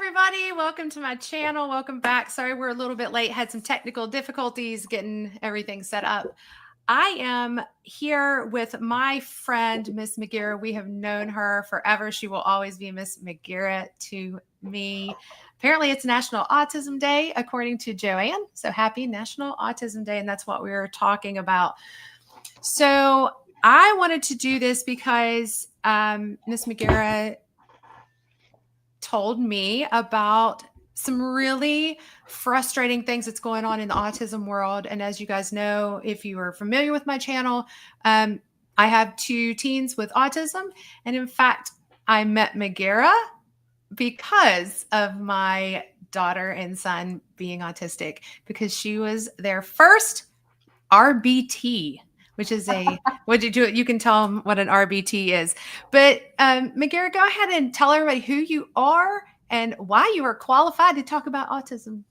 everybody. Welcome to my channel. Welcome back. Sorry, we're a little bit late. Had some technical difficulties getting everything set up. I am here with my friend, Miss McGarrett. We have known her forever. She will always be Miss McGarrett to me. Apparently, it's National Autism Day, according to Joanne. So happy National Autism Day. And that's what we were talking about. So I wanted to do this because Miss McGarrett told me about some really frustrating things that's going on in the autism world. And as you guys know, if you are familiar with my channel, I have 2 teens with autism. And in fact, I met McGarrett because of my daughter and son being autistic, because she was their first RBT, which is what you do. You can tell them what an RBT is. But McGarrett, go ahead and tell everybody who you are and why you are qualified to talk about autism.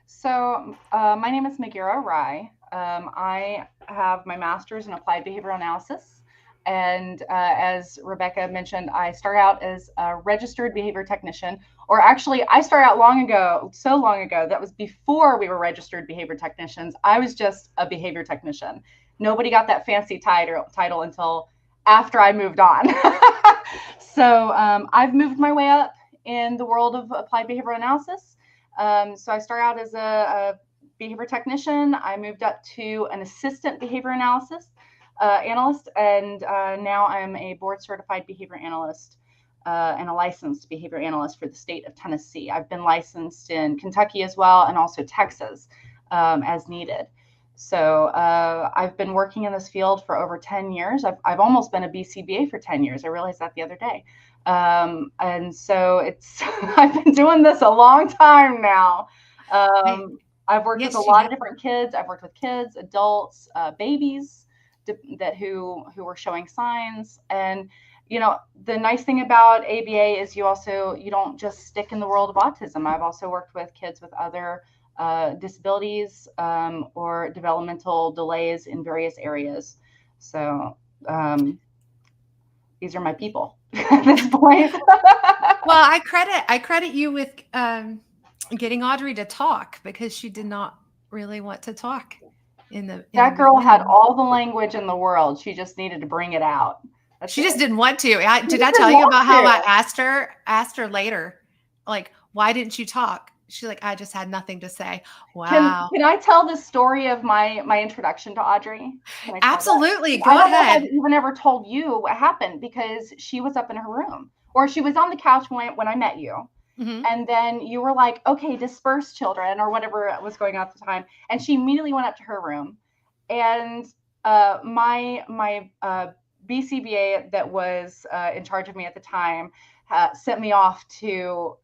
So my name is McGarrett Rye. I have my master's in applied behavioral analysis. And as Rebecca mentioned, I started out as a registered behavior technician, or actually I started out long ago, so long ago, that was before we were registered behavior technicians. I was just a behavior technician. Nobody got that fancy title until after I moved on. So I've moved my way up in the world of applied behavioral analysis. So I started out as a behavior technician. I moved up to an assistant behavior analyst, and now I'm a board certified behavior analyst and a licensed behavior analyst for the state of Tennessee. I've been licensed in Kentucky as well, and also Texas as needed. So I've been working in this field for over 10 years. I've almost been a BCBA for 10 years. I realized that the other day. And so I've been doing this a long time now. I've worked with a lot of different kids. I've worked with kids, adults, babies who were showing signs. And, you know, the nice thing about ABA is you don't just stick in the world of autism. I've also worked with kids with other disabilities or developmental delays in various areas. So these are my people at this point. Well, I credit you with getting Audrey to talk, because she did not really want to talk that girl had all the language in the world. She just needed to bring it out. She just didn't want to. Did I tell you about how I asked her later, like, why didn't you talk? She's like, I just had nothing to say. Wow. Can I tell the story of my introduction to Audrey? Absolutely. Go ahead. I even ever told you what happened, because she was up in her room, or she was on the couch when I met you. Mm-hmm. And then you were like, okay, disperse, children, or whatever was going on at the time. And she immediately went up to her room. And my BCBA that was in charge of me at the time sent me off to,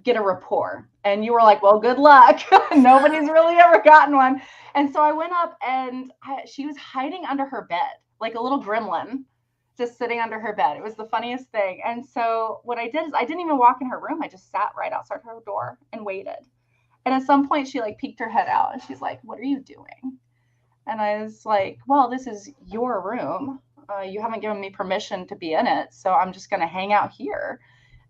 get a rapport. And you were like, well, good luck. Nobody's really ever gotten one. And so I went up, and she was hiding under her bed, like a little gremlin, just sitting under her bed. It was the funniest thing. And so what I did is I didn't even walk in her room. I just sat right outside her door and waited. And at some point she peeked her head out, and she's like, what are you doing? And I was like, well, this is your room. You haven't given me permission to be in it. So I'm just going to hang out here.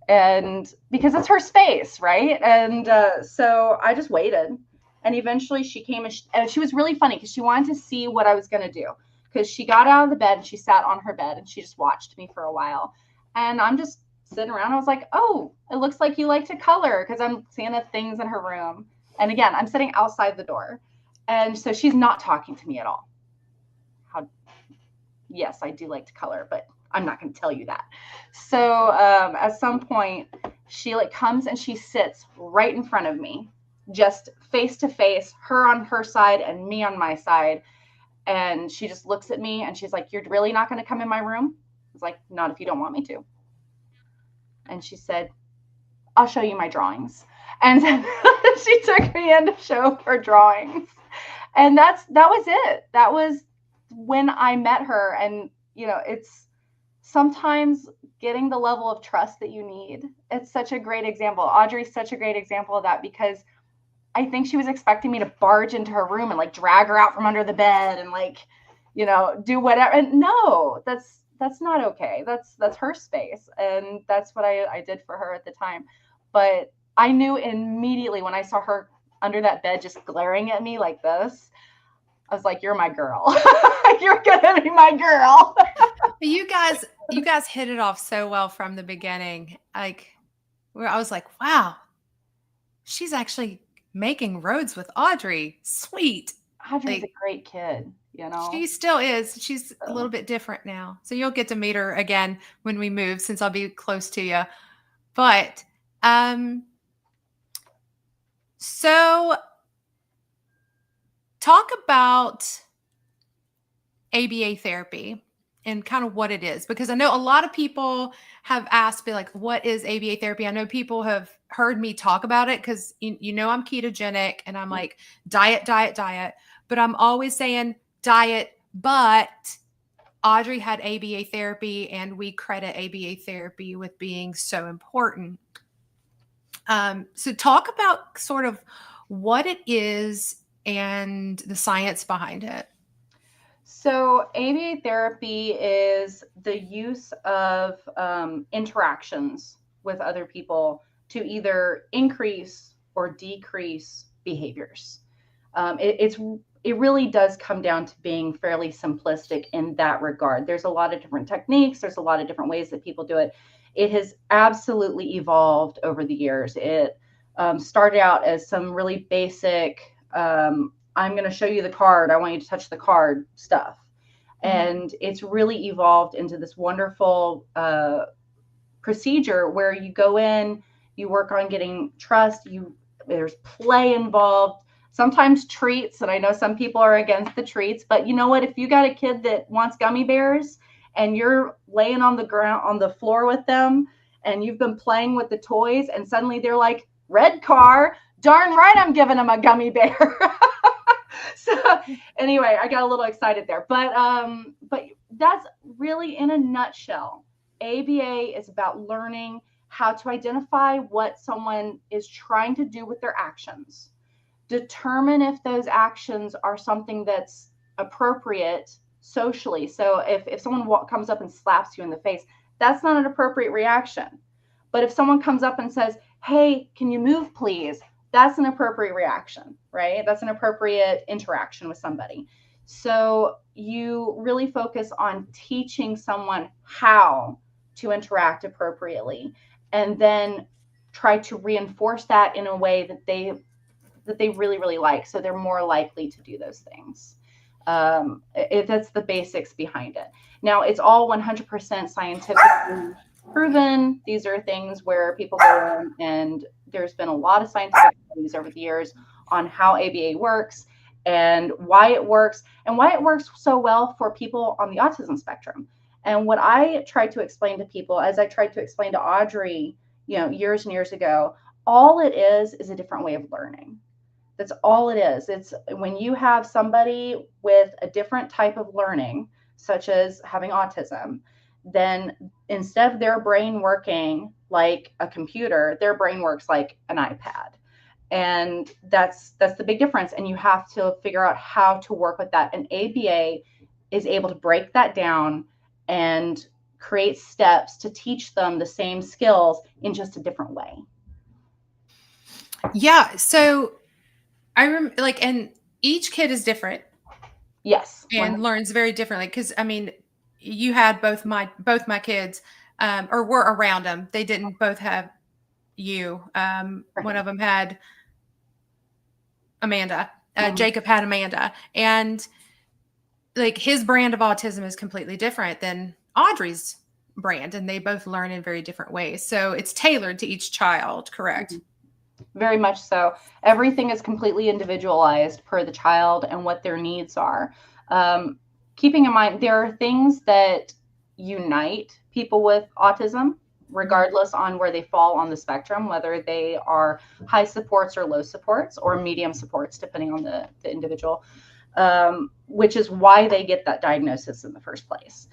And because it's her space, right? And so I just waited. And eventually she came, and she was really funny, because she wanted to see what I was going to do. Because she got out of the bed and she sat on her bed and she just watched me for a while. And I'm just sitting around. I was like, oh, it looks like you like to color, because I'm seeing the things in her room. And again, I'm sitting outside the door. And so she's not talking to me at all. Yes, I do like to color, but I'm not going to tell you that. So at some point, she comes and she sits right in front of me, just face to face, her on her side and me on my side. And she just looks at me and she's like, you're really not going to come in my room? I was like, not if you don't want me to. And she said, I'll show you my drawings. And she took me in to show her drawings. And that was it. That was when I met her. And, it's sometimes getting the level of trust that you need. It's such a great example. Audrey's such a great example of that, because I think she was expecting me to barge into her room and drag her out from under the bed and do whatever. And no, that's that's not okay. That's her space. And that's what I did for her at the time. But I knew immediately when I saw her under that bed just glaring at me like this, I was like, you're my girl. You're gonna be my girl. You guys hit it off so well from the beginning. Like, where I was like, wow, she's actually making roads with Audrey. Sweet. Audrey's a Like, great kid, you know. she still is. She's a little So bit different now. So you'll get to meet her again when we move, since I'll be close to you. But um so talk about ABA therapy and kind of what it is, because I know a lot of people have asked me, like, what is ABA therapy? I know people have heard me talk about it because I'm ketogenic and I'm like diet, diet, diet, but I'm always saying diet, but Audrey had ABA therapy and we credit ABA therapy with being so important. So talk about sort of what it is and the science behind it. So, ABA therapy is the use of interactions with other people to either increase or decrease behaviors. It really does come down to being fairly simplistic in that regard. There's a lot of different techniques. There's a lot of different ways that people do it. It has absolutely evolved over the years. It started out as some really basic I'm going to show you the card. I want you to touch the card stuff. And it's really evolved into this wonderful procedure where you go in, you work on getting trust, there's play involved, sometimes treats. And I know some people are against the treats, but you know what? If you got a kid that wants gummy bears and you're laying on the ground, on the floor with them, and you've been playing with the toys, and suddenly they're like, red car, darn right, I'm giving them a gummy bear. So anyway, I got a little excited there, but that's really in a nutshell. ABA is about learning how to identify what someone is trying to do with their actions, determine if those actions are something that's appropriate socially. So if someone comes up and slaps you in the face, that's not an appropriate reaction. But if someone comes up and says, hey, can you move please? That's an appropriate reaction, right? That's an appropriate interaction with somebody. So you really focus on teaching someone how to interact appropriately, and then try to reinforce that in a way that they really, really like. So they're more likely to do those things. That's the basics behind it. Now, it's all 100% scientifically proven. These are things where people go in, and there's been a lot of scientific studies over the years on how ABA works and why it works so well for people on the autism spectrum. And what I tried to explain to people, as I tried to explain to Audrey, years and years ago, all it is a different way of learning. That's all it is. It's when you have somebody with a different type of learning, such as having autism, then instead of their brain working like a computer, their brain works like an iPad. And that's the big difference. And you have to figure out how to work with that. And ABA is able to break that down and create steps to teach them the same skills in just a different way. Yeah. So I remember, like, and each kid is different. Yes. And learns very differently. Because I mean, you had both my kids, or were around them. They didn't both have you. One of them had Amanda. Jacob had Amanda, and like his brand of autism is completely different than Audrey's brand, and they both learn in very different ways. So it's tailored to each child, correct? Very much so. Everything is completely individualized per the child and what their needs are. Keeping in mind, there are things that unite people with autism, regardless on where they fall on the spectrum, whether they are high supports or low supports or medium supports, depending on the individual, which is why they get that diagnosis in the first place.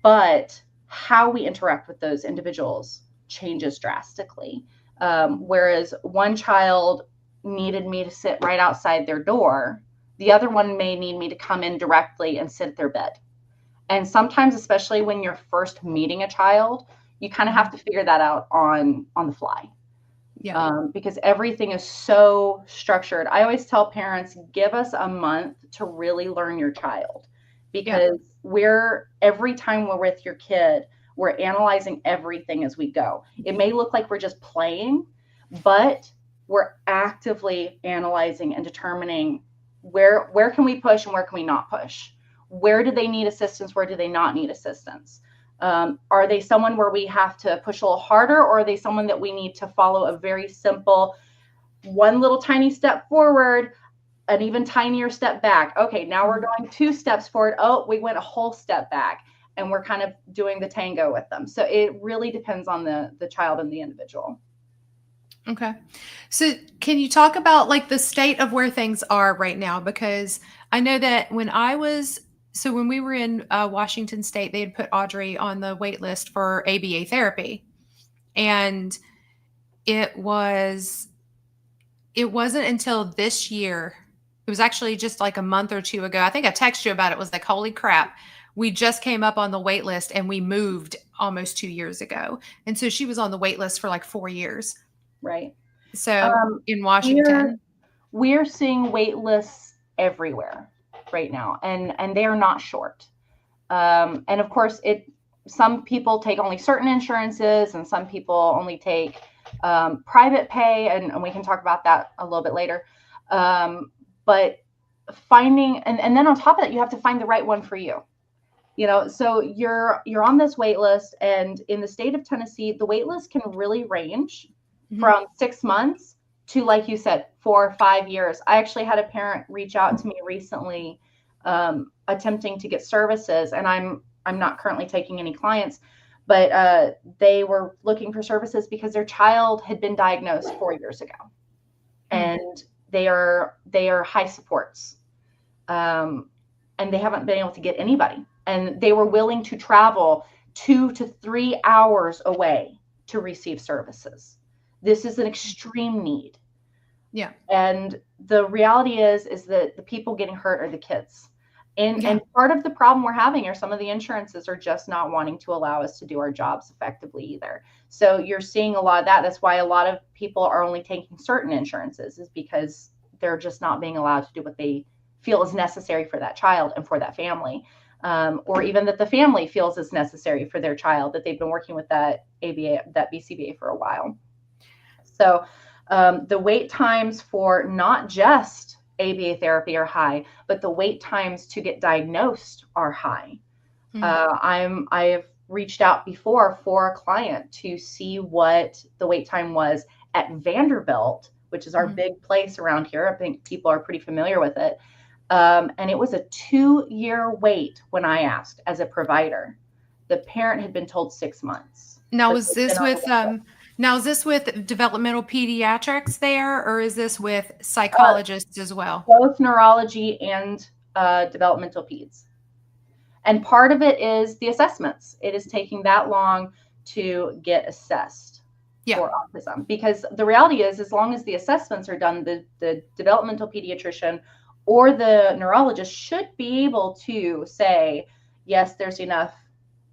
But how we interact with those individuals changes drastically. Whereas one child needed me to sit right outside their door, the other one may need me to come in directly and sit at their bed. And sometimes, especially when you're first meeting a child, you kind of have to figure that out on the fly. Yeah. Because everything is so structured. I always tell parents, give us a month to really learn your child, Yeah. because every time we're with your kid, we're analyzing everything as we go. It may look like we're just playing, but we're actively analyzing and determining where can we push and where can we not push. Where do they need assistance? Where do they not need assistance? Are they someone where we have to push a little harder, or are they someone that we need to follow a very simple one little tiny step forward, an even tinier step back? Okay, now we're going 2 steps forward. Oh, we went a whole step back, and we're kind of doing the tango with them. So it really depends on the child and the individual. Okay. So can you talk about like the state of where things are right now? Because I know that when we were in Washington State, they had put Audrey on the wait list for ABA therapy. And it was, it wasn't until this year, it was actually just like a month or two ago. I think I texted you about it. It was like, holy crap. We just came up on the wait list and we moved almost 2 years ago. And so she was on the wait list for like 4 years. Right. So Um, in we're Washington. we're seeing wait lists everywhere right now, and they are not short. And of course, some people take only certain insurances, and some people only take private pay, and we can talk about that a little bit later. But finding, and then on top of that, you have to find the right one for you. So you're on this wait list, and in the state of Tennessee, the wait list can really range from 6 months to, like you said, 4 or 5 years. I actually had a parent reach out to me recently, attempting to get services, and I'm not currently taking any clients, but they were looking for services because their child had been diagnosed 4 years ago, and they are high supports, and they haven't been able to get anybody, and they were willing to travel 2 to 3 hours away to receive services. This is an extreme need. Yeah. And the reality is that the people getting hurt are the kids. And Yeah. and part of the problem we're having are some of the insurances are just not wanting to allow us to do our jobs effectively either. So you're seeing a lot of that. That's why a lot of people are only taking certain insurances, is because they're just not being allowed to do what they feel is necessary for that child and for that family. Or even that the family feels is necessary for their child, that they've been working with that ABA, that BCBA for a while. So the wait times for not just ABA therapy are high, but the wait times to get diagnosed are high. I have reached out before for a client to see what the wait time was at Vanderbilt, which is our big place around here. I think people are pretty familiar with it. And it was a 2-year wait when I asked as a provider. The parent had been told 6 months. Now, But is they've been this on the with wait list. now is this with developmental pediatrics there, or is this with Uh, psychologists as well? Both neurology and developmental peds. And part of it is the assessments. It is taking that long to get assessed Yeah. for autism, because the reality is, as long as the assessments are done, the developmental pediatrician or the neurologist should be able to say, yes, there's enough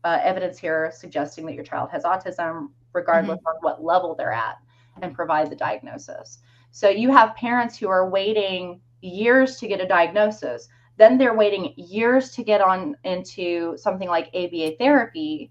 evidence here suggesting that your child has autism, regardless on what level they're at, and provide the diagnosis. So you have parents who are waiting years to get a diagnosis, then they're waiting years to get on into something like ABA therapy.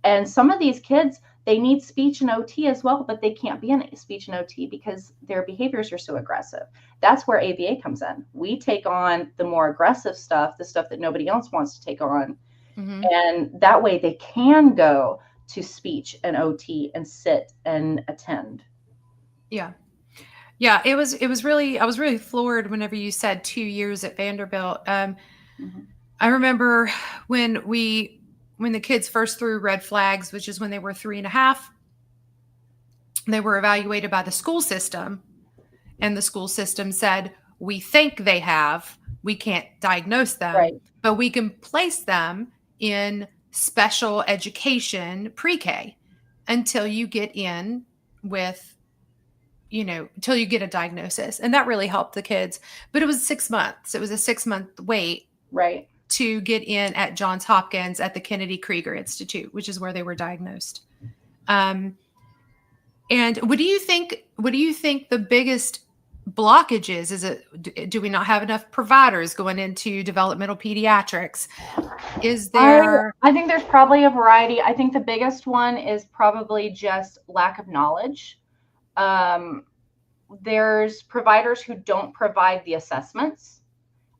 And some of these kids, they need speech and OT as well, but they can't be in speech and OT because their behaviors are so aggressive. That's where ABA comes in. We take on the more aggressive stuff, the stuff that nobody else wants to take on. And that way they can go to speech and OT and sit and attend. Yeah. Yeah, it was really, I was really floored whenever you said 2 years at Vanderbilt. I remember when the kids first threw red flags, which is when they were 3.5, they were evaluated by the school system, and the school system said, we think they have, we can't diagnose them, Right. but we can place them in special education pre-K until you get in with, until you get a diagnosis. And that really helped the kids. But it was 6 months. It was a 6-month wait. Right. to get in at Johns Hopkins at the Kennedy Krieger Institute, which is where they were diagnosed. And what do you think the biggest blockage is? Is it, do we not have enough providers going into developmental pediatrics? Is there? I think there's probably a variety. I think the biggest one is probably just lack of knowledge. There's providers who don't provide the assessments,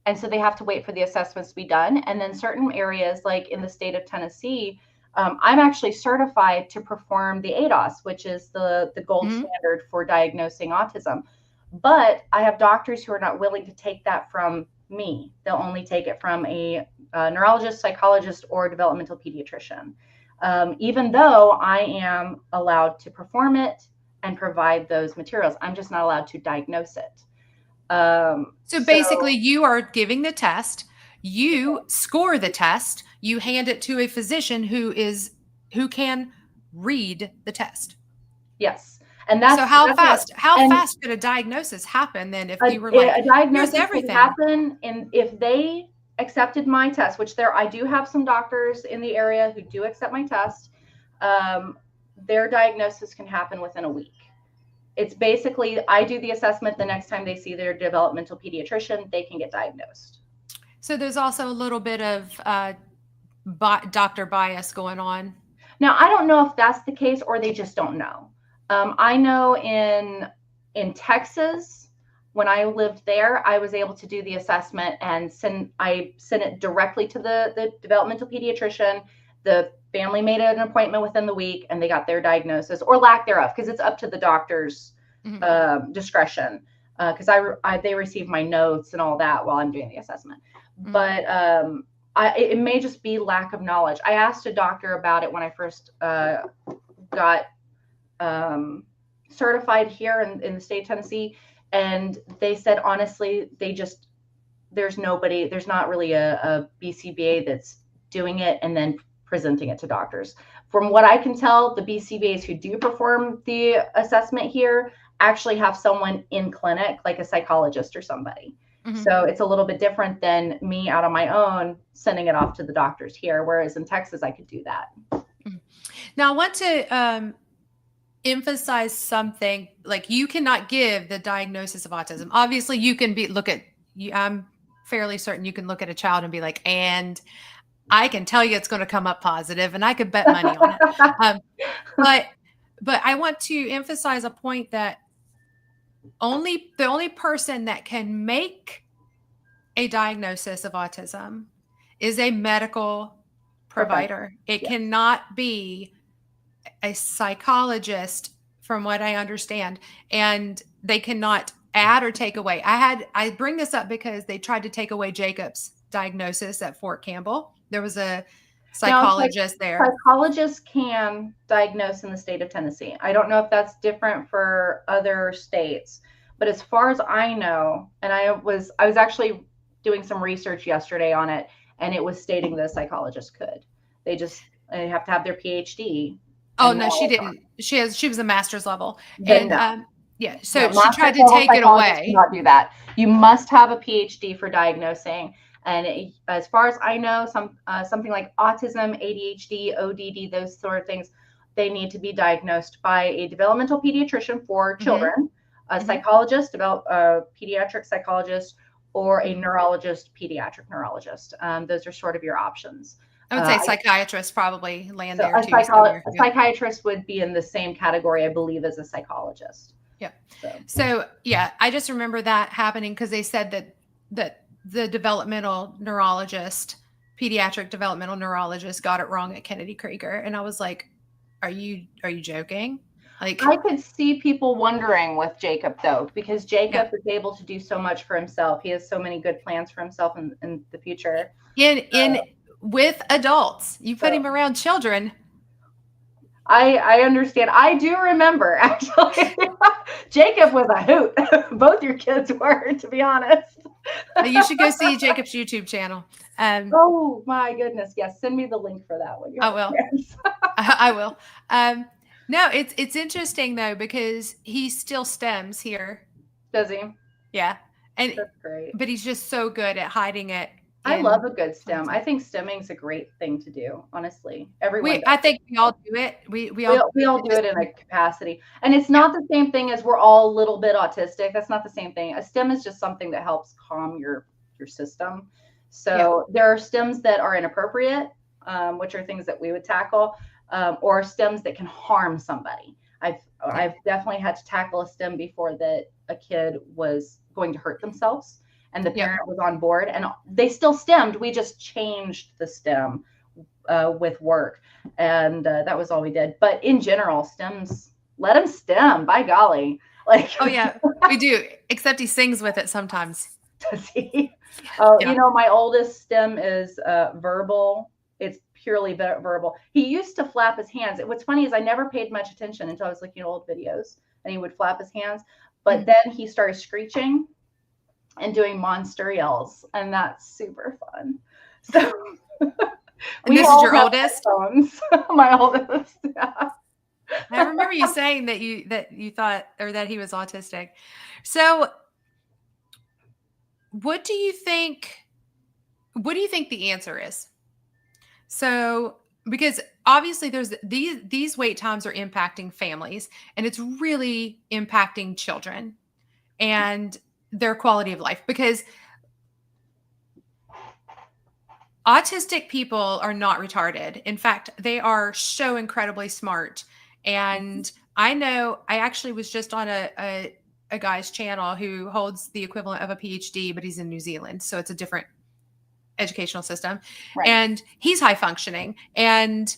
and so they have to wait for the assessments to be done. And then certain areas, like in the state of Tennessee, I'm actually certified to perform the ADOS, which is the gold standard for diagnosing autism. But I have doctors who are not willing to take that from me. They'll only take it from a neurologist, psychologist, or developmental pediatrician, even though I am allowed to perform it and provide those materials. I'm just not allowed to diagnose it. So basically, you are giving the test, you score the test, you hand it to a physician who can read the test. Yes. And that's so how fast could a diagnosis happen then if we were like, a diagnosis here's everything? Could happen if they accepted my test, which I do have some doctors in the area who do accept my test. Their diagnosis can happen within a week. It's basically, I do the assessment. The next time they see their developmental pediatrician, they can get diagnosed. So there's also a little bit of doctor bias going on. Now, I don't know if that's the case or they just don't know. I know in Texas, when I lived there, I was able to do the assessment and sent it directly to the developmental pediatrician. The family made an appointment within the week and they got their diagnosis or lack thereof, because it's up to the doctor's discretion. Because they receive my notes and all that while I'm doing the assessment. But it may just be lack of knowledge. I asked a doctor about it when I first got certified here in the state of Tennessee, and they said honestly, there's not really a BCBA that's doing it and then presenting it to doctors. From what I can tell, the BCBAs who do perform the assessment here actually have someone in clinic, like a psychologist or somebody. So it's a little bit different than me out on my own sending it off to the doctors here, whereas in Texas I could do that. Now I want to emphasize something. Like, you cannot give the diagnosis of autism. Obviously you can I'm fairly certain you can look at a child and be like, and I can tell you it's going to come up positive and I could bet money on it. But I want to emphasize a point that the only person that can make a diagnosis of autism is a medical provider. It cannot be a psychologist, from what I understand, and they cannot add or take away. I bring this up because they tried to take away Jacob's diagnosis at Fort Campbell. There was a psychologist there. Psychologists can diagnose in the state of Tennessee. I don't know if that's different for other states, but as far as I know, and I was actually doing some research yesterday on it, and it was stating that a psychologist could. They have to have their PhD. Oh no, she didn't. She was a master's level, then and no. So she tried to take it away. Not do that. You must have a PhD for diagnosing. And as far as I know, something like autism, ADHD, ODD, those sort of things, they need to be diagnosed by a developmental pediatrician for children, a psychologist, a pediatric psychologist, or a neurologist, pediatric neurologist. Those are sort of your options. I would say psychiatrists probably land there too. A psychiatrist would be in the same category, I believe, as a psychologist. Yeah. So yeah, I just remember that happening because they said that the pediatric developmental neurologist got it wrong at Kennedy Krieger. And I was like, are you joking? Like, I could see people wondering with Jacob though, because Jacob is able to do so much for himself. He has so many good plans for himself in the future. With adults, you put him around children. I understand. I do remember, actually. Jacob was a hoot. Both your kids were, to be honest. You should go see Jacob's YouTube channel. Oh my goodness. Yes. Send me the link for that one. I will. I will. No, it's interesting though, because he still stems here. Does he? Yeah. And that's great. But he's just so good at hiding it I love in a good stem. I planting. think stemming is a great thing to do. Honestly, everyone I does. think we all do it. We all We, do we it. all It do just, it in a capacity. And it's yeah, not the same thing as we're all a little bit autistic. That's not the same thing. A stem is just something that helps calm your system. yeah, So there are stems that are inappropriate, which are things that we would tackle, or stems that can harm somebody. yeah, I've definitely had to tackle a stem before that a kid was going to hurt themselves and the yep. parent was on board and they still stemmed. We just changed the stem with work, and that was all we did. But in general, stems, let them stem. By golly, like Oh yeah, we do. Except he sings with it sometimes. does he? Oh, Yeah. my oldest stem is verbal. It's purely verbal. He used to flap his hands. What's funny is I never paid much attention until I was looking at old videos, and he would flap his hands. But Mm. then he started screeching and doing monster yells, and that's super fun. So And we this is all your have oldest? headphones. My oldest. Yeah. I remember you saying that you thought or that he was autistic. So, what do you think what do you think the answer is? So, because obviously there's these wait times are impacting families and it's really impacting children and their quality of life because autistic people are not retarded. In fact, they are so incredibly smart. And I know I actually was just on a guy's channel who holds the equivalent of a PhD, but he's in New Zealand. So it's a different educational system. Right. And he's high functioning and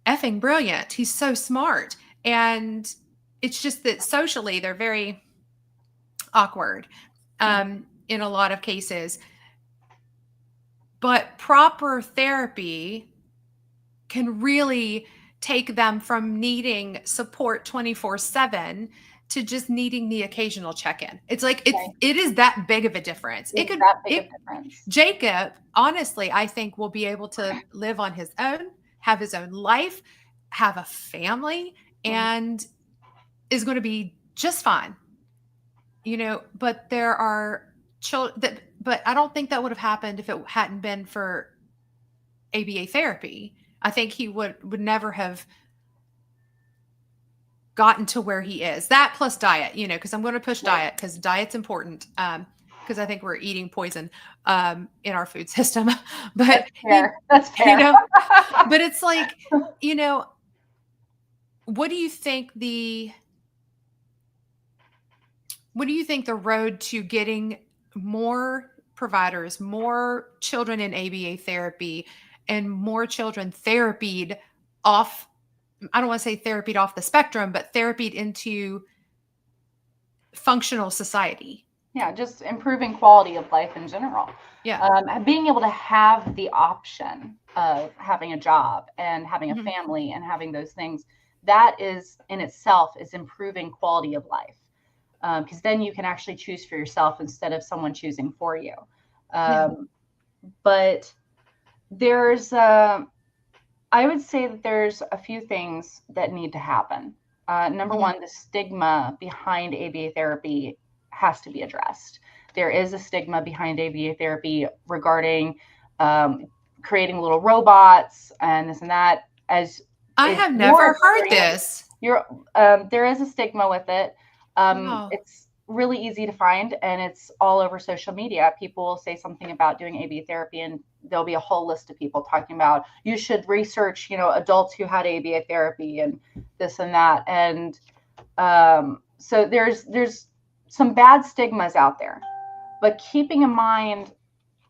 effing brilliant. He's so smart. And it's just that socially they're very awkward in a lot of cases. But proper therapy can really take them from needing support 24/7 to just needing the occasional check-in. It's like Right. it is that big of a difference. It It's could that big of it difference. Jacob, honestly, I think will be able to live on his own, have his own life, have a family, Mhm. and is going to be just fine. But there are children that, but I don't think that would have happened if it hadn't been for ABA therapy. I think he would never have gotten to where he is. That plus diet, because I'm going to push Right. diet because diet's important. Because I think we're eating poison in our food system. But That's fair. That's you fair. know, but it's like, you know, what do you think the road to getting more providers, more children in ABA therapy, and more children therapied off? I don't want to say therapied off the spectrum, but therapied into functional society. Yeah, just improving quality of life in general. Yeah. And being able to have the option of having a job and having a Mhm. family and having those things, that is in itself is improving quality of life. Because then you can actually choose for yourself instead of someone choosing for you. Yeah. But there's, I would say that there's a few things that need to happen. Number Mhm. one, the stigma behind ABA therapy has to be addressed. There is a stigma behind ABA therapy regarding creating little robots and this and that. As I is have your never heard experience, this. there is a stigma with it. Wow. It's really easy to find, and it's all over social media. People will say something about doing ABA therapy, and there'll be a whole list of people talking about you should research, adults who had ABA therapy and this and that. And so there's some bad stigmas out there, but keeping in mind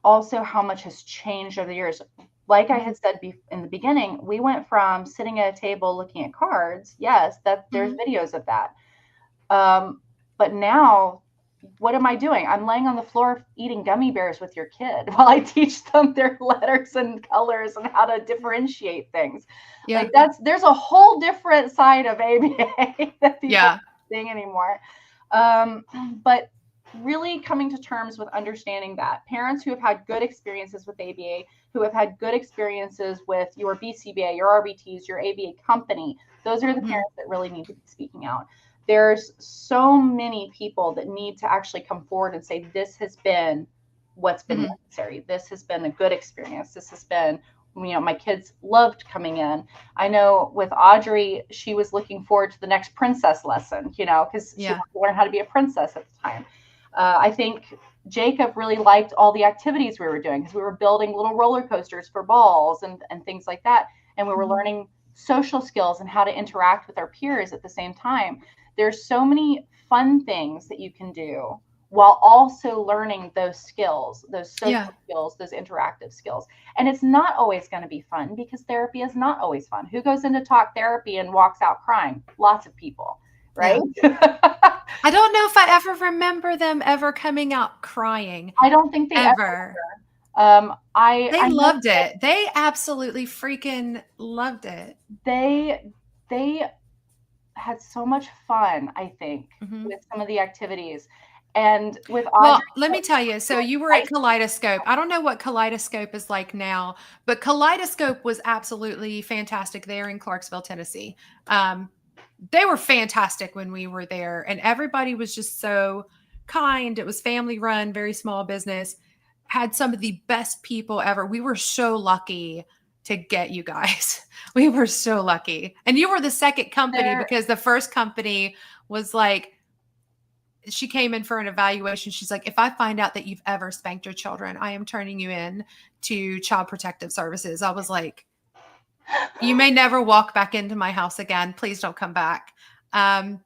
also how much has changed over the years. Like I Mhm. had said in the beginning, we went from sitting at a table looking at cards. Yes, that there's Mhm. videos of that. But now, what am I doing? I'm laying on the floor eating gummy bears with your kid while I teach them their letters and colors and how to differentiate things. Yeah. Like there's a whole different side of ABA that people Yeah. aren't seeing anymore. But really coming to terms with understanding that parents who have had good experiences with ABA, who have had good experiences with your BCBA, your RBTs, your ABA company, those are the Mhm. parents that really need to be speaking out. There's so many people that need to actually come forward and say, this has been what's been necessary. This has been a good experience. This has been, my kids loved coming in. I know with Audrey, she was looking forward to the next princess lesson, because she wanted to learn how to be a princess at the time. I think Jacob really liked all the activities we were doing, because we were building little roller coasters for balls and things like that. And we were learning social skills and how to interact with our peers at the same time. There's so many fun things that you can do while also learning those skills, those social skills, those interactive skills. And it's not always going to be fun, because therapy is not always fun. Who goes into talk therapy and walks out crying? Lots of people, right? Yeah. I don't know if I ever remember them ever coming out crying. I don't think they ever. They loved it. They absolutely freaking loved it. They had so much fun, I think, with some of the activities. And with Audrey, well, let me tell you. So you were at Kaleidoscope. I don't know what Kaleidoscope is like now, but Kaleidoscope was absolutely fantastic there in Clarksville, Tennessee. They were fantastic when we were there, and everybody was just so kind. It was family run, very small business, had some of the best people ever. We were so lucky to get you guys. We were so lucky. And you were the second company, because the first company was like, she came in for an evaluation. She's like, if I find out that you've ever spanked your children, I am turning you in to Child Protective Services. I was like, you may never walk back into my house again. Please don't come back,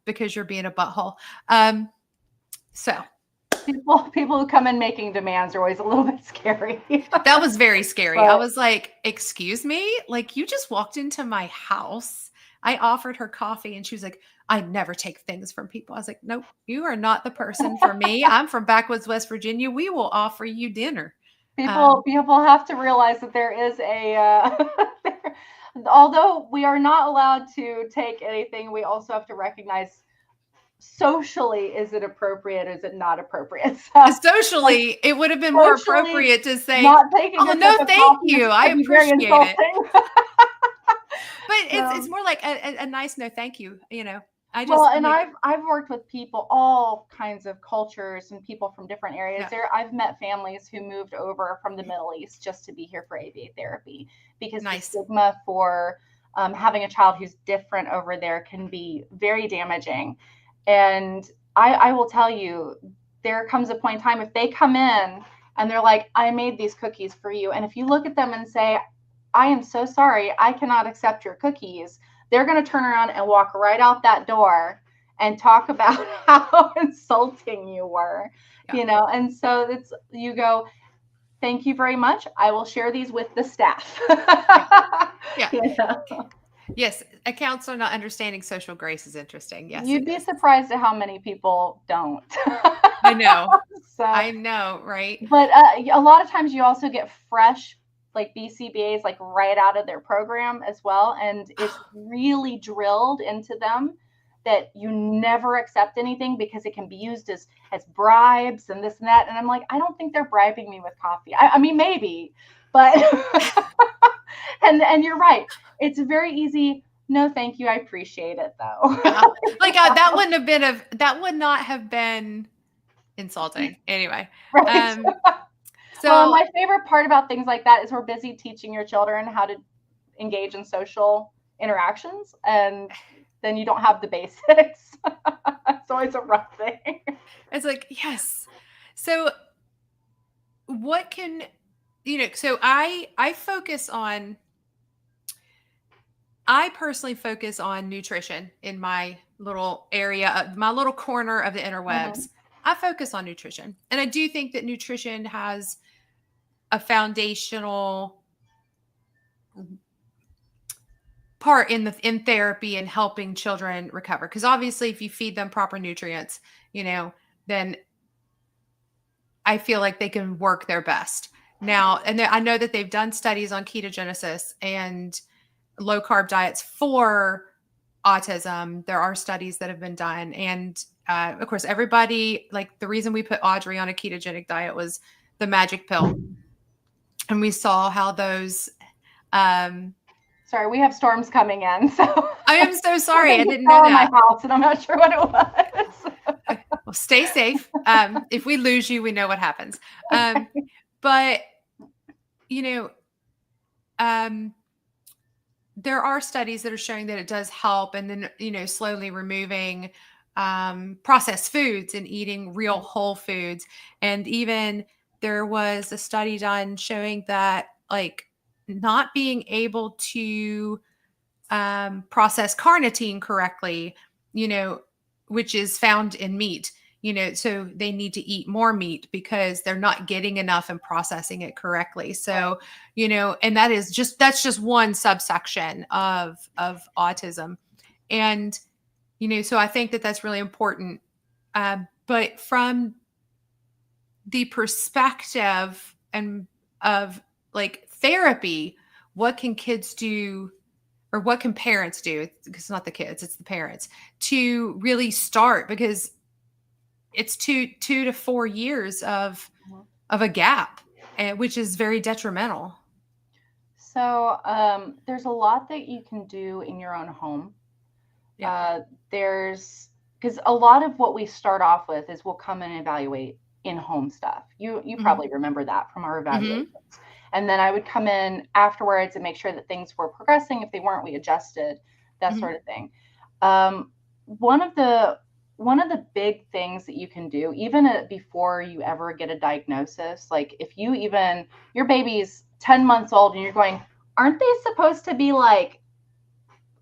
because you're being a butthole. So people who come in making demands are always a little bit scary. That was very scary. I was like, excuse me? Like, you just walked into my house. I offered her coffee and she was like, I never take things from people. I was like, nope, you are not the person for me. I'm from backwoods West Virginia. We will offer you dinner. People have to realize that there is although we are not allowed to take anything, we also have to recognize socially, is it appropriate? Is it not appropriate? So, socially, it would have been more appropriate to say, not taking oh, no, thank you. I appreciate it. But it's more like a nice no, thank you. I've worked with people, all kinds of cultures and people from different areas. I've met families who moved over from the Middle East just to be here for ABA therapy, because the stigma for having a child who's different over there can be very damaging. And I will tell you, there comes a point in time, if they come in and they're like, I made these cookies for you, and if you look at them and say, I am so sorry, I cannot accept your cookies, they're going to turn around and walk right out that door and talk about how insulting you were, and so you go, thank you very much. I will share these with the staff. Yes. A counselor not understanding social grace is interesting. Yes. You'd be surprised at how many people don't. I know. I know. Right. But a lot of times you also get fresh, like BCBAs, like right out of their program as well. And it's really drilled into them that you never accept anything, because it can be used as bribes and this and that. And I'm like, I don't think they're bribing me with coffee. I mean, maybe, but, and you're right. It's very easy. No, thank you. I appreciate it though. That would not have been insulting anyway. Right. So my favorite part about things like that is we're busy teaching your children how to engage in social interactions, and then you don't have the basics. It's always a rough thing. It's like, yes. So what can, so I personally focus on nutrition in my little area, my little corner of the interwebs. I focus on nutrition. And I do think that nutrition has a foundational part in therapy and helping children recover. Because obviously, if you feed them proper nutrients, then I feel like they can work their best. Now, and I know that they've done studies on ketogenesis and low carb diets for autism. There are studies that have been done. And of course, everybody, like, the reason we put Audrey on a ketogenic diet was the magic pill. And we saw how those, sorry, we have storms coming in. So I am so sorry. I didn't know that. My house, and I'm not sure what it was. Well, stay safe. If we lose you, we know what happens. But, you know, um, there are studies that are showing that it does help, and then, slowly removing processed foods and eating real whole foods. And even there was a study done showing that, like, not being able to process carnitine correctly, which is found in meat. So they need to eat more meat because they're not getting enough and processing it correctly. So, and that's just one subsection of autism. And, so I think that that's really important. But from the perspective and of, like, therapy, what can kids do, or what can parents do? Because it's not the kids, it's the parents, to really start, because it's 2 to 4 years of a gap, which is very detrimental. So there's a lot that you can do in your own home. Yeah. There's because a lot of what we start off with is we'll come in and evaluate in-home stuff. You probably remember that from our evaluations. And then I would come in afterwards and make sure that things were progressing. If they weren't, we adjusted, that sort of thing. One of the big things that you can do, even before you ever get a diagnosis, like if your baby's 10 months old and you're going, aren't they supposed to be, like,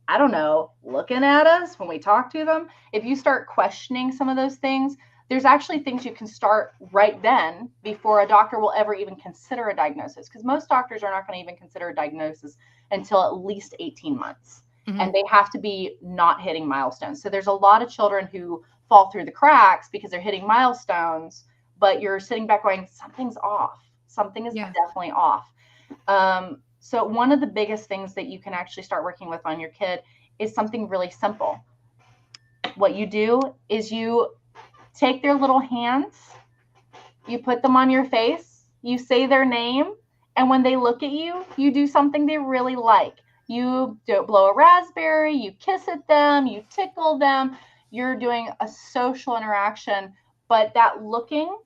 I don't know, looking at us when we talk to them? If you start questioning some of those things, there's actually things you can start right then before a doctor will ever even consider a diagnosis, because most doctors are not going to even consider a diagnosis until at least 18 months. And they have to be not hitting milestones. So there's a lot of children who fall through the cracks because they're hitting milestones, but you're sitting back going, something's off. Something is definitely off. So one of the biggest things that you can actually start working with on your kid is something really simple. What you do is you take their little hands, you put them on your face, you say their name, and when they look at you, you do something they really like. You don't blow a raspberry, you kiss at them, you tickle them, you're doing a social interaction. But that looking,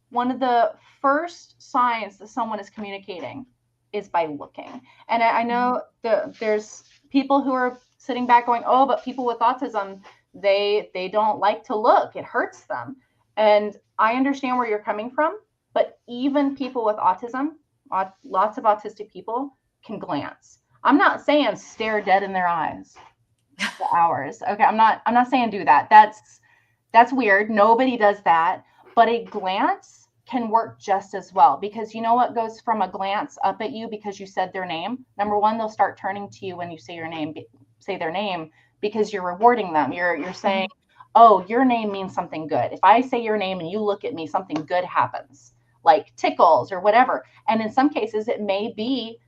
one of the first signs that someone is communicating is by looking. And I know that there's people who are sitting back going, oh, but people with autism, they don't like to look. It hurts them. And I understand where you're coming from, but even people with autism, lots of autistic people can glance. I'm not saying stare dead in their eyes for hours. Okay, I'm not saying do that. That's weird. Nobody does that. But a glance can work just as well, because you know what goes from a glance up at you because you said their name? Number one, they'll start turning to you when you say their name, because you're rewarding them. You're saying, oh, your name means something good. If I say your name and you look at me, something good happens, like tickles or whatever. And in some cases, it may be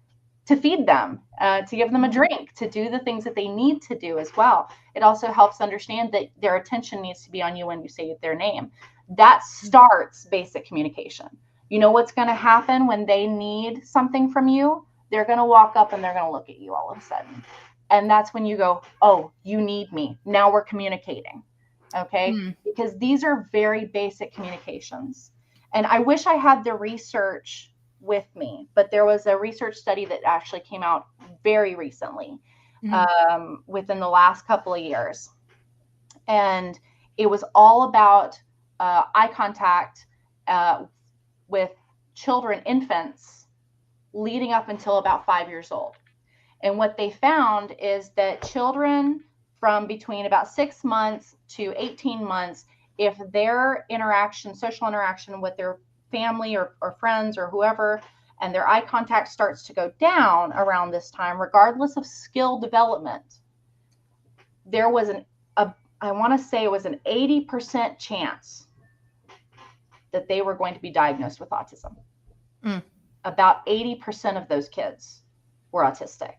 to feed them, to give them a drink, to do the things that they need to do as well. It also helps understand that their attention needs to be on you when you say their name. That starts basic communication. You know what's going to happen when they need something from you? They're going to walk up and they're going to look at you all of a sudden. And that's when you go, oh, you need me. Now we're communicating. Okay? Because these are very basic communications. And I wish I had the research with me, but there was a research study that actually came out very recently, within the last couple of years. And it was all about eye contact with children, infants, leading up until about 5 years old. And what they found is that children from between about 6 months to 18 months, if their social interaction with their family or friends or whoever, and their eye contact starts to go down around this time, regardless of skill development, there was I want to say it was an 80% chance that they were going to be diagnosed with autism. About 80% of those kids were autistic.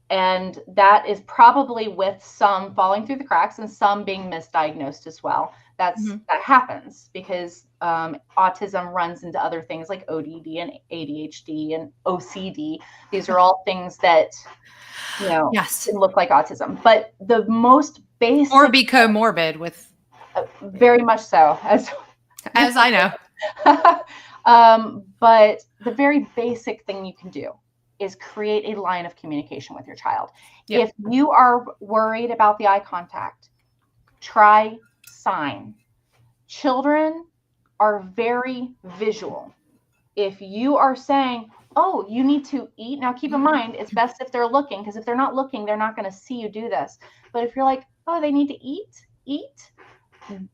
And that is probably with some falling through the cracks and some being misdiagnosed as well. That happens because autism runs into other things like ODD and ADHD and OCD. These are all things that, can look like autism. But the most basic, or be comorbid with, very much so, as I know. But the very basic thing you can do is create a line of communication with your child. Yep. If you are worried about the eye contact, try sign. Children are very visual. If you are saying, oh, you need to eat, now keep in mind, it's best if they're looking, because if they're not looking, they're not going to see you do this. But if you're like, oh, they need to eat,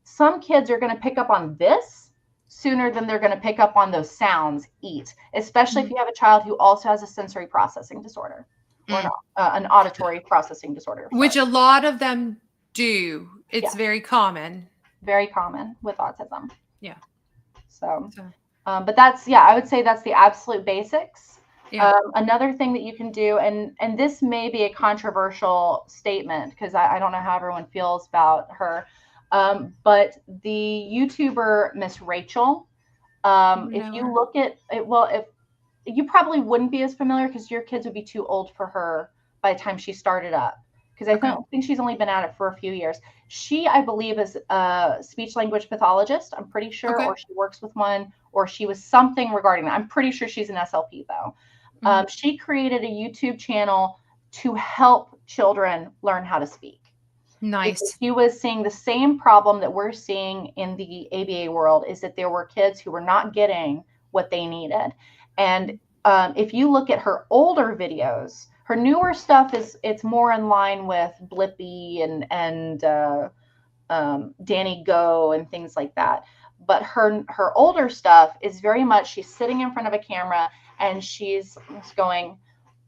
some kids are going to pick up on this sooner than they're going to pick up on those sounds, eat, especially if you have a child who also has a sensory processing disorder or an auditory processing disorder. Which a lot of them do. It's Yeah. very common. Very common with autism. Yeah. So but that's, I would say that's the absolute basics. Yeah. Another thing that you can do, and this may be a controversial statement because I don't know how everyone feels about her, but the YouTuber Miss Rachel, if you look at it, well, if you probably wouldn't be as familiar because your kids would be too old for her by the time she started up. Because I think she's only been at it for a few years. She, I believe, is a speech language pathologist. I'm pretty sure, or she works with one, or she was something regarding that. I'm pretty sure she's an SLP though. She created a YouTube channel to help children learn how to speak. Nice. Because he was seeing the same problem that we're seeing in the ABA world, is that there were kids who were not getting what they needed. And if you look at her older videos, her newer stuff it's more in line with Blippi and Danny Go and things like that. But her older stuff is very much, she's sitting in front of a camera and she's going,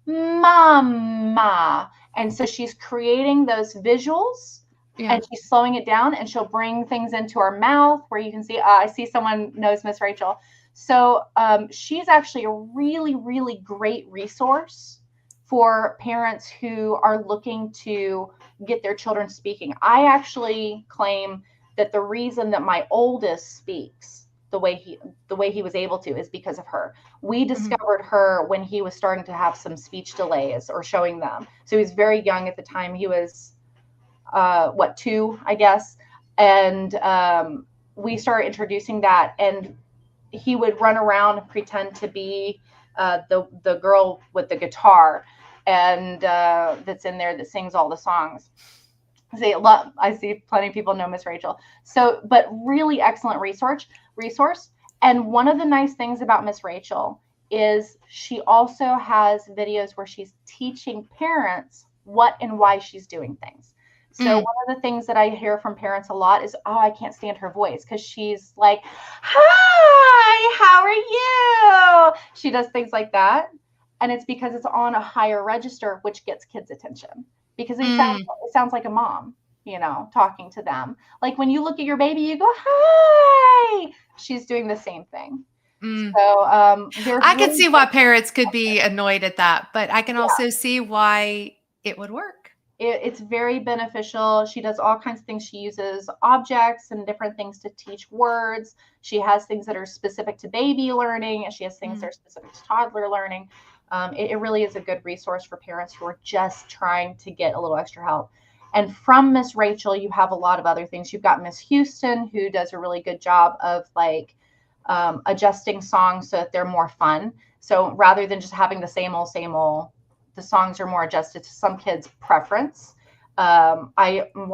mama. And so she's creating those visuals and she's slowing it down, and she'll bring things into her mouth where you can see, I see someone knows Miss Rachel. So she's actually a really, really great resource for parents who are looking to get their children speaking. I actually claim that the reason that my oldest speaks the way he was able to is because of her. We discovered her when he was starting to have some speech delays or showing them. So he was very young at the time. He was 2, I guess. And we started introducing that, and he would run around and pretend to be the girl with the guitar and that's in there that sings all the songs. I see plenty of people know Miss Rachel. So, but really excellent resource. And one of the nice things about Miss Rachel is she also has videos where she's teaching parents what and why she's doing things. So one of the things that I hear from parents a lot is, oh, I can't stand her voice, because she's like, hi, how are you? She does things like that. And it's because it's on a higher register, which gets kids' attention, because it sounds like a mom, talking to them. Like when you look at your baby, you go, hi. She's doing the same thing. So I can see why parents could be annoyed at that, but I can also see why it would work. It's very beneficial. She does all kinds of things. She uses objects and different things to teach words. She has things that are specific to baby learning, and she has things that are specific to toddler learning. It really is a good resource for parents who are just trying to get a little extra help. And from Miss Rachel, you have a lot of other things. You've got Miss Houston, who does a really good job of adjusting songs so that they're more fun. So rather than just having the same old, the songs are more adjusted to some kids' preference. One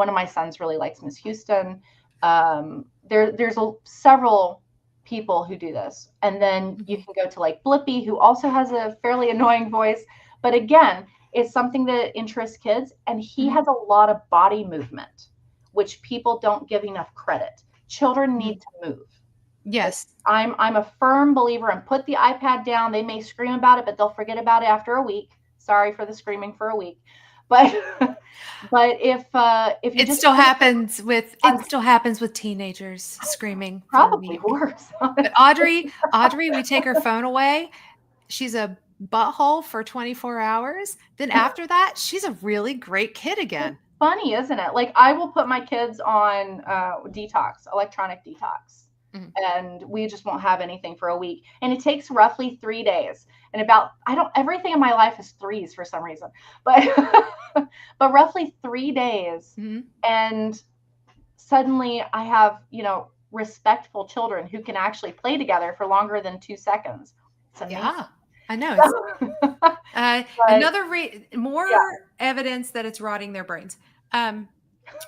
of my sons really likes Miss Houston. There's several people who do this. And then you can go to like Blippi, who also has a fairly annoying voice. But again, it's something that interests kids. And he has a lot of body movement, which people don't give enough credit. Children need to move. Yes. I'm a firm believer, and put the iPad down. They may scream about it, but they'll forget about it after a week. Sorry for the screaming for a week. But if you it still happens with teenagers screaming. Probably worse. But Audrey, we take her phone away. She's a butthole for 24 hours. Then after that, she's a really great kid again. It's funny, isn't it? Like I will put my kids on electronic detox, and we just won't have anything for a week. And it takes roughly 3 days. And everything in my life is threes for some reason, but roughly 3 days. And suddenly I have, respectful children who can actually play together for longer than 2 seconds. It's amazing. Yeah, I know. Another more yeah. evidence that it's rotting their brains.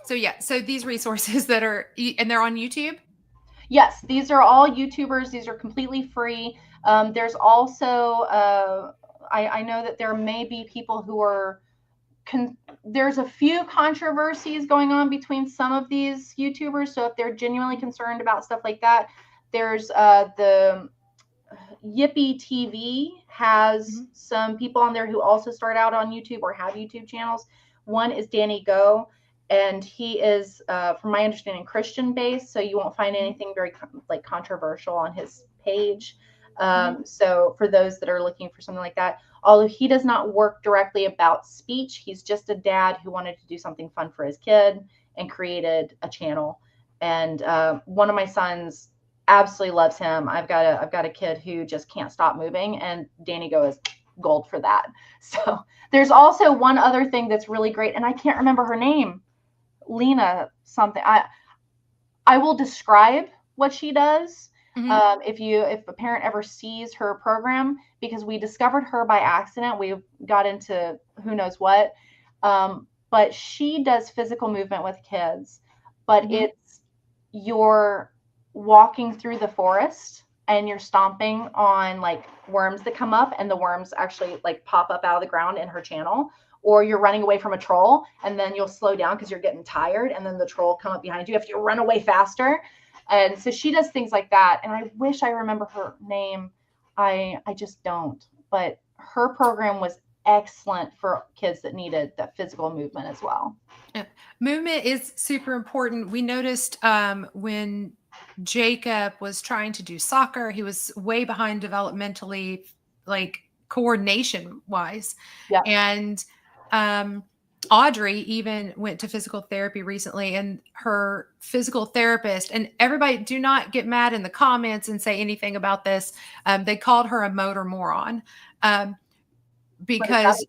So yeah, so these resources that are, and they're on YouTube. Yes, these are all YouTubers. These are completely free. There's also, I know that there may be people who are, there's a few controversies going on between some of these YouTubers. So if they're genuinely concerned about stuff like that, there's the Yippee TV has some people on there who also start out on YouTube or have YouTube channels. One is Danny Go, and he is, from my understanding, Christian based, so you won't find anything very controversial on his page. So for those that are looking for something like that, although he does not work directly about speech, he's just a dad who wanted to do something fun for his kid and created a channel. And one of my sons absolutely loves him. I've got a kid who just can't stop moving, and Danny Go is gold for that. So there's also one other thing that's really great, and I can't remember her name. Lena something. I will describe what she does. If a parent ever sees her program, because we discovered her by accident. We got into who knows what. But she does physical movement with kids, but it's your walking through the forest and you're stomping on like worms that come up, and the worms actually like pop up out of the ground in her channel, or you're running away from a troll and then you'll slow down because you're getting tired, and then the troll will come up behind you if you run away faster. And so she does things like that, and I wish I remember her name. I just don't, but her program was excellent for kids that needed that physical movement as well. Yeah. Movement is super important. We noticed when Jacob was trying to do soccer, he was way behind developmentally, like coordination wise. Yeah. And Audrey even went to physical therapy recently, and her physical therapist, and everybody do not get mad in the comments and say anything about this. They called her a motor moron because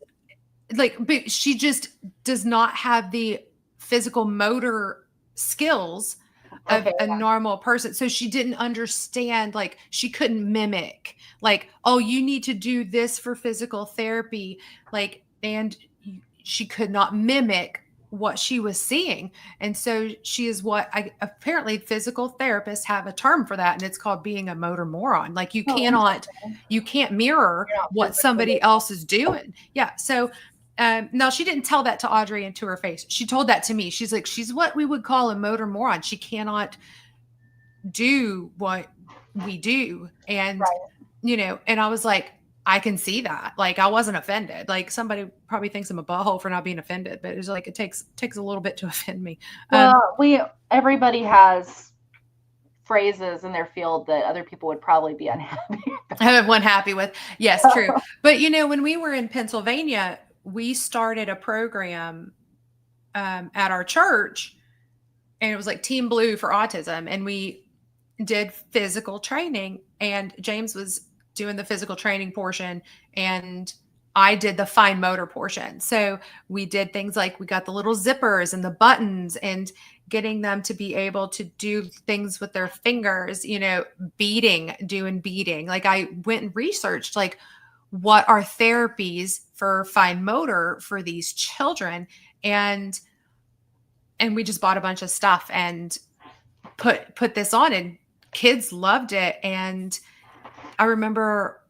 but she just does not have the physical motor skills of a normal person. So she didn't understand, like she couldn't mimic, like, oh, you need to do this for physical therapy. Like, and she could not mimic what she was seeing. And so she is apparently physical therapists have a term for that. And it's called being a motor moron. Like you can't mirror what somebody else is doing. Yeah. So no, she didn't tell that to Audrey and to her face. She told that to me. She's like, she's what we would call a motor moron. She cannot do what we do. And, and I was like, I can see that. Like, I wasn't offended. Like, somebody probably thinks I'm a butthole for not being offended, but it's like, it takes a little bit to offend me. Well, everybody has phrases in their field that other people would probably be unhappy with. Yes, true. But when we were in Pennsylvania, we started a program at our church, and it was like Team Blue for autism. And we did physical training, and James was doing the physical training portion, and I did the fine motor portion. So we did things like we got the little zippers and the buttons, and getting them to be able to do things with their fingers, doing beading. Like I went and researched, like, what are therapies for fine motor for these children? And we just bought a bunch of stuff and put this on, and kids loved it. And I remember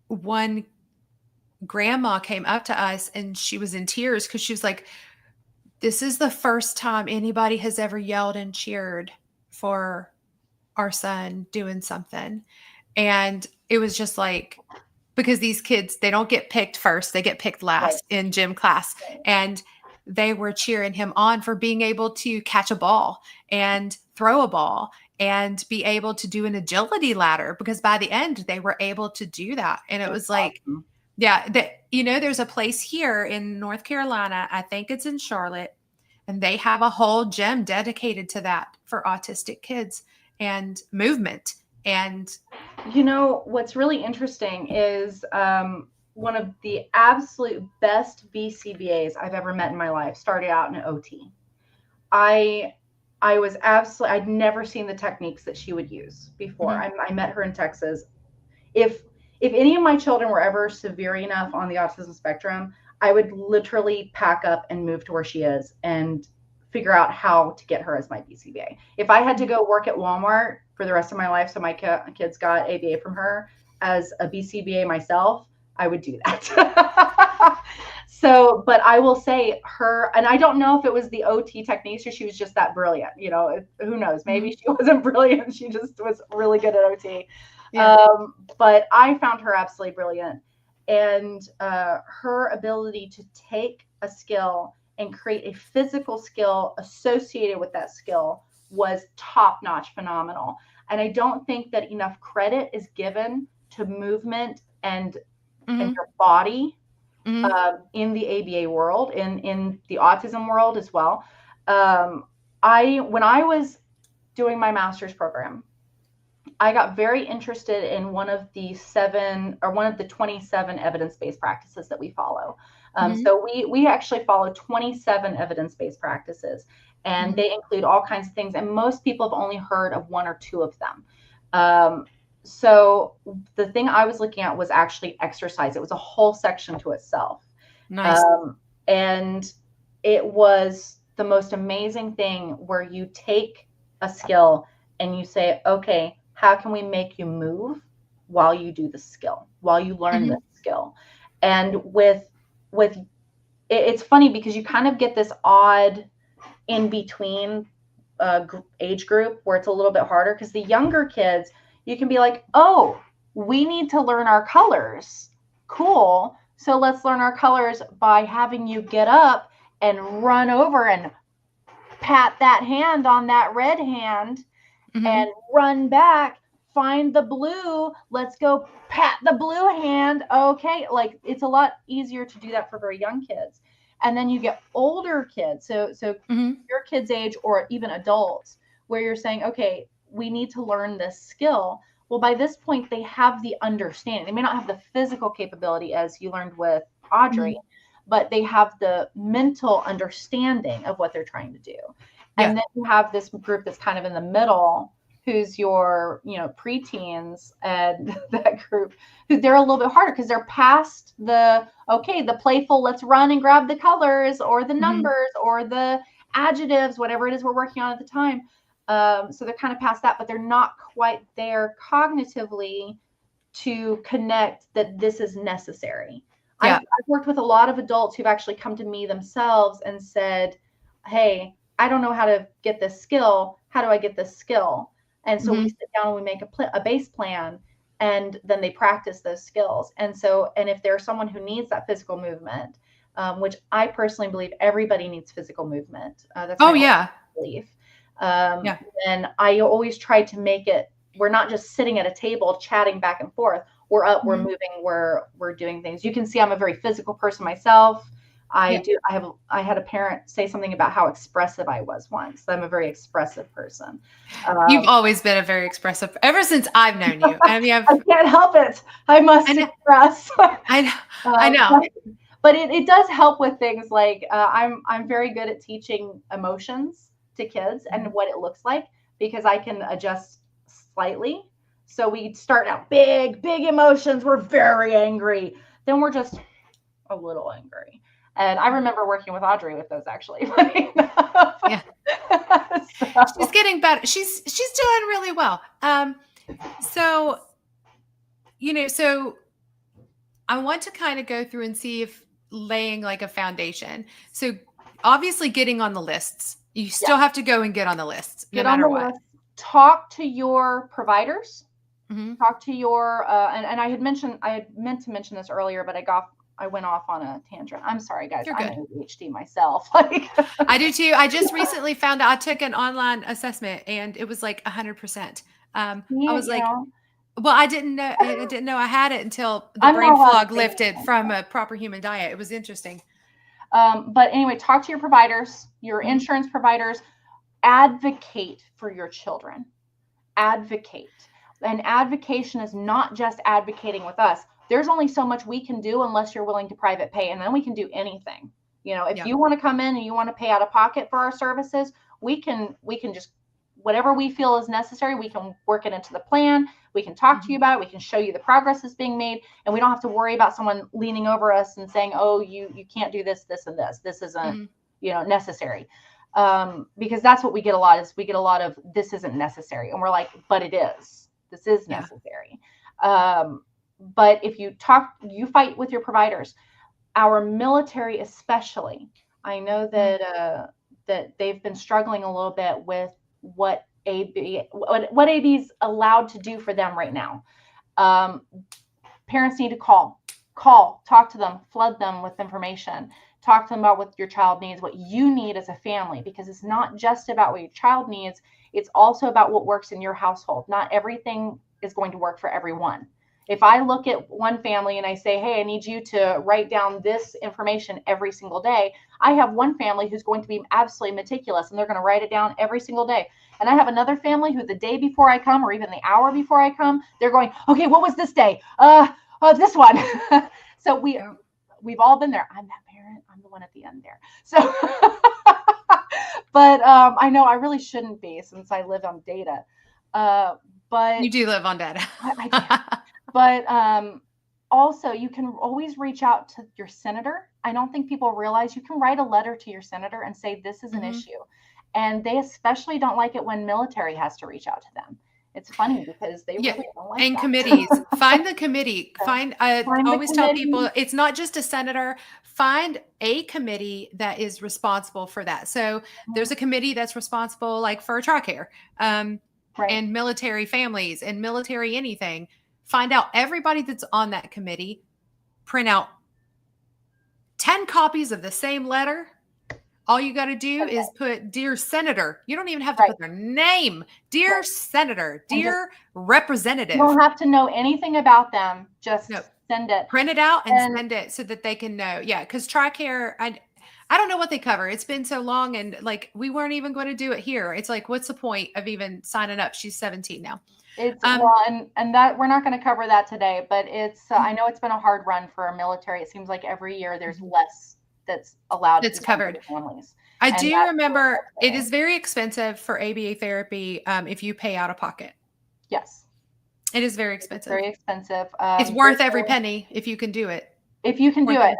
one grandma came up to us and she was in tears because she was like, this is the first time anybody has ever yelled and cheered for our son doing something. And it was just like, because these kids, they don't get picked first, they get picked last in gym class. And they were cheering him on for being able to catch a ball and throw a ball and be able to do an agility ladder, because by the end they were able to do that. And it was like, there's a place here in North Carolina, I think it's in Charlotte, and they have a whole gym dedicated to that for autistic kids and movement. And what's really interesting is one of the absolute best BCBAs I've ever met in my life started out in OT. I I was absolutely, I'd never seen the techniques that she would use before. Mhm. I met her in Texas. If any of my children were ever severe enough on the autism spectrum, I would literally pack up and move to where she is and figure out how to get her as my BCBA. If I had to go work at Walmart for the rest of my life so my kids got ABA from her as a BCBA myself, I would do that. So, but I will say her, and I don't know if it was the OT techniques or she was just that brilliant. You know, who knows? Maybe she wasn't brilliant. She just was really good at OT. Yeah. But I found her absolutely brilliant. And her ability to take a skill and create a physical skill associated with that skill was top notch, phenomenal. And I don't think that enough credit is given to movement and your body in the ABA world, in the autism world as well. When I was doing my master's program, I got very interested in one of the 27 evidence-based practices that we follow. So we actually follow 27 evidence-based practices, and they include all kinds of things. And most people have only heard of one or two of them. So the thing I was looking at was actually exercise. It was a whole section to itself. Nice. And it was the most amazing thing where you take a skill and you say, okay, how can we make you move while you do the skill, while you learn this skill? And with it's funny because you kind of get this odd in between age group where it's a little bit harder, because the younger kids, you can be like, oh, we need to learn our colors. Cool. So let's learn our colors by having you get up and run over and pat that hand on that red hand and run back, find the blue. Let's go pat the blue hand. Okay. Like, it's a lot easier to do that for very young kids. And then you get older kids. So your kids' age, or even adults, where you're saying, okay, we need to learn this skill. Well, by this point, they have the understanding. They may not have the physical capability as you learned with Audrey, but they have the mental understanding of what they're trying to do. And then you have this group that's kind of in the middle, who's your, preteens, and that group, who they're a little bit harder because they're past the playful, let's run and grab the colors or the numbers or the adjectives, whatever it is we're working on at the time. So they're kind of past that, but they're not quite there cognitively to connect that this is necessary. Yeah. I've worked with a lot of adults who've actually come to me themselves and said, hey, I don't know how to get this skill. How do I get this skill? And so we sit down and we make a base plan, and then they practice those skills. And if there's someone who needs that physical movement, which I personally believe everybody needs physical movement. That's my belief. And I always try to make it, we're not just sitting at a table chatting back and forth. We're up, we're moving, we're doing things. You can see I'm a very physical person myself. I had a parent say something about how expressive I was once. I'm a very expressive person. You've always been a very expressive, ever since I've known you. I mean, I can't help it. I must express. I know. But it does help with things like I'm very good at teaching emotions to kids and what it looks like, because I can adjust slightly. So we start out big emotions. We're very angry. Then we're just a little angry. And I remember working with Audrey with those, actually. Yeah. So. She's getting better. She's doing really well. So I want to kind of go through and see if laying like a foundation. So obviously getting on the lists. You still have to go and get on the lists, no matter what. Talk to your providers. Talk to your and I had meant to mention this earlier, but I went off on a tangent. I'm sorry, guys. I'm an ADHD myself. I do too. I just recently found out, I took an online assessment and it was like 100%. I was like, well, I didn't know I had it until the brain fog lifted from a proper human diet. It was interesting. But anyway, talk to your providers, your insurance providers. Advocate for your children. Advocate. And advocation is not just advocating with us. There's only so much we can do unless you're willing to private pay, and then we can do anything. If you want to come in and you want to pay out of pocket for our services, we can just, whatever we feel is necessary, we can work it into the plan. We can talk to you about it. We can show you the progress that's being made, and we don't have to worry about someone leaning over us and saying, oh, you can't do this, this, and this isn't, necessary. Because that's what we get a lot of, this isn't necessary. And we're like, but it is, this is necessary. But if you fight with your providers, our military, especially, I know that, that they've been struggling a little bit with what AB's allowed to do for them right now. Parents need to call, talk to them, flood them with information, talk to them about what your child needs, what you need as a family, because it's not just about what your child needs. It's also about what works in your household. Not everything is going to work for everyone. If I look at one family and I say, hey, I need you to write down this information every single day, I have one family who's going to be absolutely meticulous and they're going to write it down every single day. And I have another family who the day before I come, or even the hour before I come, they're going, okay, what was this day? This one. So we've all been there. I'm that parent. I'm the one at the end there. So, but I know I really shouldn't be, since I live on data. But you do live on data. I do. But also, you can always reach out to your senator. I don't think people realize you can write a letter to your senator and say, this is an issue. And they especially don't like it when military has to reach out to them. It's funny because they really don't like that. Committees. Find the committee. I always tell people, it's not just a senator. Find a committee that is responsible for that. So there's a committee that's responsible, like for TRICARE, and military families and military anything. Find out everybody that's on that committee, print out 10 copies of the same letter. All you got to do is put Dear Senator. You don't even have to put their name. Dear Senator, Dear Representative. You don't have to know anything about them. Just send it. Print it out and send it so that they can know. Yeah, because TRICARE, I don't know what they cover. It's been so long, and like we weren't even going to do it here. It's like, what's the point of even signing up? She's 17 now. It's and that we're not going to cover that today, but it's I know it's been a hard run for our military. It seems like every year there's less that's allowed. It's covered. Families. I do remember it is very expensive for ABA therapy if you pay out of pocket. Yes, it is very expensive. Very expensive. It's worth every penny if you can do it. If you can do it,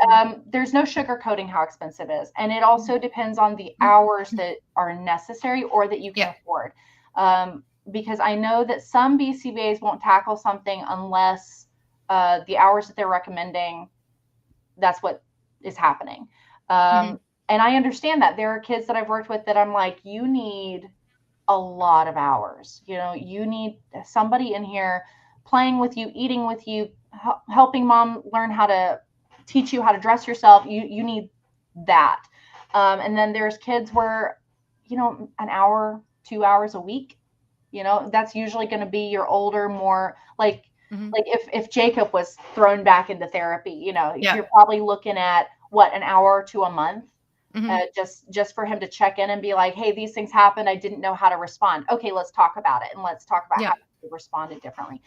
there's no sugarcoating how expensive it is, and it also depends on the hours that are necessary or that you can afford. Because I know that some BCBAs won't tackle something unless the hours that they're recommending, that's what is happening. And I understand that. There are kids that I've worked with that I'm like, you need a lot of hours. You need somebody in here playing with you, eating with you, helping mom learn how to teach you how to dress yourself. You need that. And then there's kids where, an hour, 2 hours a week, that's usually going to be your older, more like if Jacob was thrown back into therapy, you're probably looking at an hour to a month, just for him to check in and be like, hey, these things happened. I didn't know how to respond. Okay, let's talk about it. And let's talk about how you responded differently.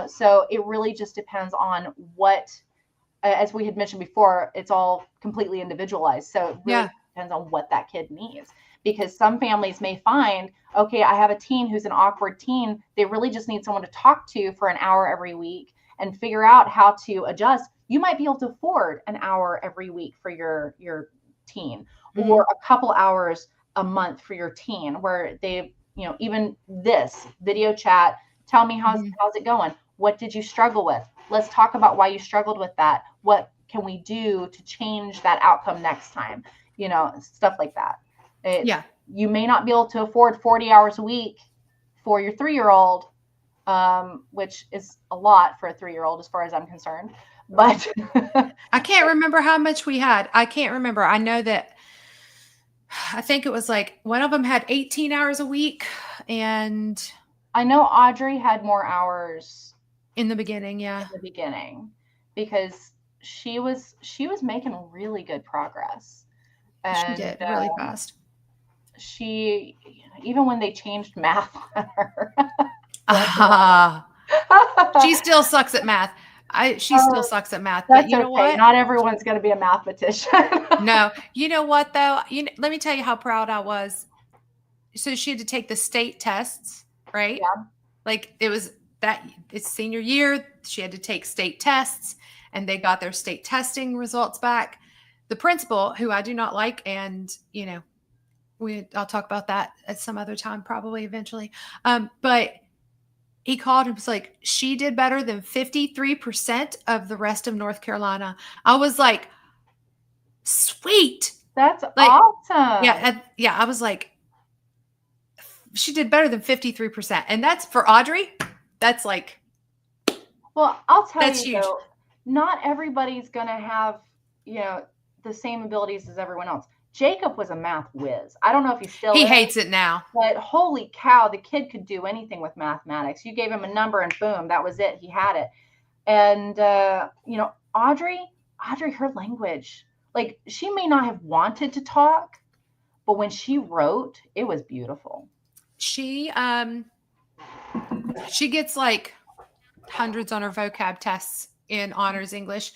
So it really just depends on what, as we had mentioned before, it's all completely individualized. So it really depends on what that kid needs. Because some families may find, okay, I have a teen who's an awkward teen. They really just need someone to talk to for an hour every week and figure out how to adjust. You might be able to afford an hour every week for your teen, or a couple hours a month for your teen, where they, even this video chat, tell me how's it going? What did you struggle with? Let's talk about why you struggled with that. What can we do to change that outcome next time? Stuff like that. You may not be able to afford 40 hours a week for your 3-year-old, which is a lot for a 3-year-old as far as I'm concerned. But I can't remember how much we had. I can't remember. I know that I think it was like one of them had 18 hours a week, and I know Audrey had more hours in the beginning. Because she was making really good progress. And, she did really fast. She, even when they changed math on her, she still sucks at math. She still sucks at math, but you know what? Not everyone's going to be a mathematician. No, you know what though? Let me tell you how proud I was. so she had to take the state tests, right? Yeah. Like it was that it's senior year. She had to take state tests and they got their state testing results back. The principal, who I do not like, and I'll talk about that at some other time, probably eventually. But he called and was like, she did better than 53% of the rest of North Carolina. I was like, sweet. That's Like, awesome. yeah. I was like, she did better than 53%. And that's for Audrey. That's like, Well, I'll tell that's you huge. though, not everybody's going to have, the same abilities as everyone else. Jacob was a math whiz. I don't know if he still He is, hates it now. but holy cow, the kid could do anything with mathematics. You gave him a number and boom, that was it. He had it. And, Audrey, her language, like she may not have wanted to talk, but when she wrote, it was beautiful. She gets like hundreds on her vocab tests in honors English.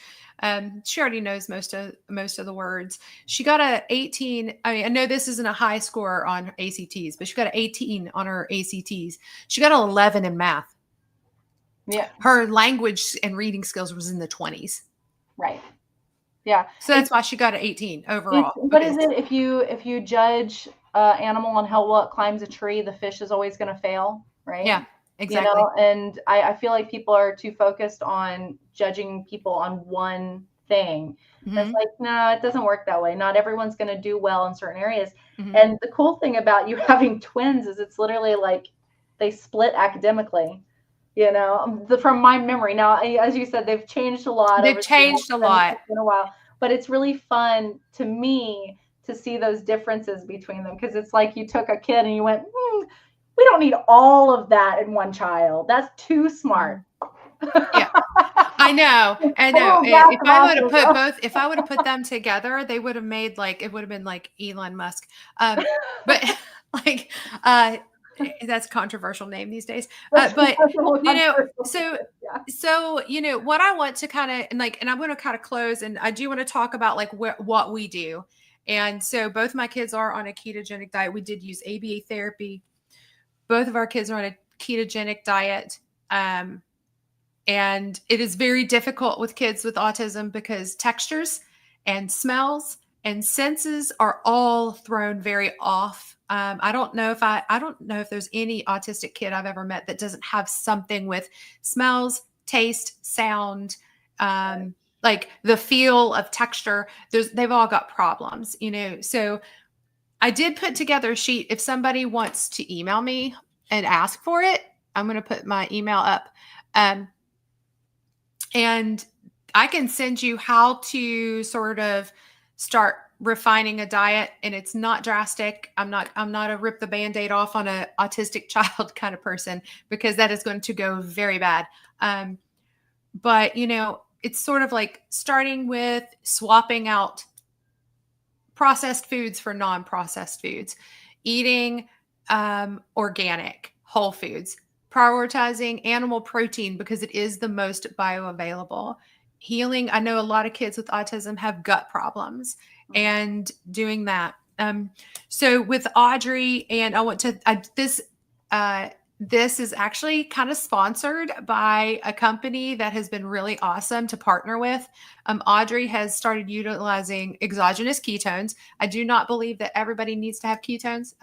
She already knows most of the words. She got a 18. I mean, I know this isn't a high score on ACTs, but she got an 18 on her ACTs. She got an 11 in math. Yeah. Her language and reading skills was in the 20s. Right. Yeah. So that's why she got an 18 overall. What is it? If you judge animal on how well it climbs a tree, the fish is always going to fail, right? Yeah, exactly. And I feel like people are too focused on judging people on one thing. Mm-hmm. It's like, no, it doesn't work that way. Not everyone's going to do well in certain areas. Mm-hmm. And the cool thing about you having twins is it's literally like they split academically. From my memory. Now, as you said, they've changed a lot. They've changed a lot. It's been a while, but it's really fun to me to see those differences between them, because it's like you took a kid and you went, we don't need all of that in one child. That's too smart. Yeah, I know. If I would have put them together, they would have made it would have been like Elon Musk. But like, that's a controversial name these days. But so what I want to kind of and I'm going to kind of close, and I do want to talk about what we do. And so both my kids are on a ketogenic diet. We did use ABA therapy. Both of our kids are on a ketogenic diet. And it is very difficult with kids with autism because textures and smells and senses are all thrown very off. I don't know if there's any autistic kid I've ever met that doesn't have something with smells, taste, sound, like the feel of texture. They've all got problems, So I did put together a sheet. If somebody wants to email me and ask for it, I'm going to put my email up. And I can send you how to sort of start refining a diet, and it's not drastic. I'm not a rip the Band-Aid off on an autistic child kind of person, because that is going to go very bad. But it's sort of like starting with swapping out processed foods for non-processed foods, eating organic, whole foods, prioritizing animal protein because it is the most bioavailable. Healing. I know a lot of kids with autism have gut problems, and doing that. So with Audrey, and I want to, this is actually kind of sponsored by a company that has been really awesome to partner with. Audrey has started utilizing exogenous ketones. I do not believe that everybody needs to have ketones.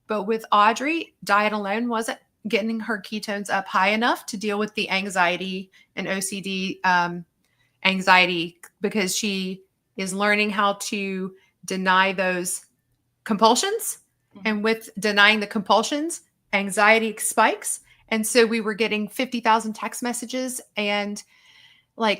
But with Audrey, diet alone wasn't getting her ketones up high enough to deal with the anxiety and OCD anxiety, because she is learning how to deny those compulsions. Mm-hmm. And with denying the compulsions, anxiety spikes. And so we were getting 50,000 text messages and